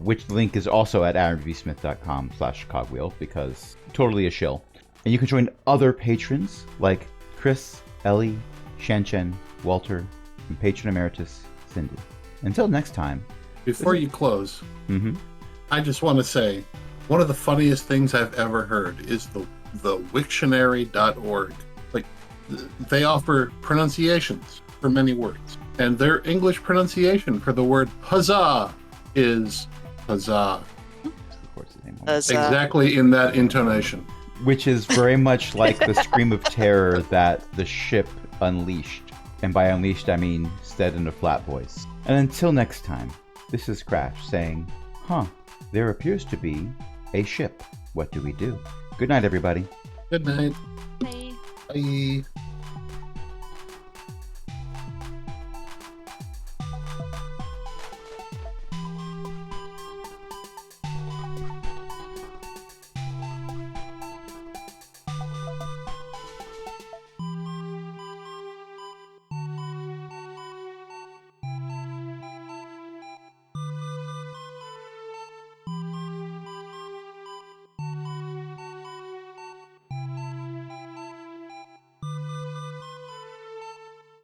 which link is also at aaronbsmith.com/cogwheel because totally a shill. And you can join other patrons like Chris, Ellie, Shanchen, Walter, and patron emeritus Cindy. Until next time. before you close, Mm-hmm. I just want to say one of the funniest things I've ever heard is the Wiktionary.org. Like, they offer pronunciations for many words, and their English pronunciation for the word huzzah is huzzah, Of course, his name. As, exactly in that intonation. Which is very much like the scream of terror that the ship unleashed. And by unleashed, I mean said in a flat voice. And until next time, this is Crash saying, there appears to be a ship. What do we do? Good night, everybody. Good night. Bye. Bye.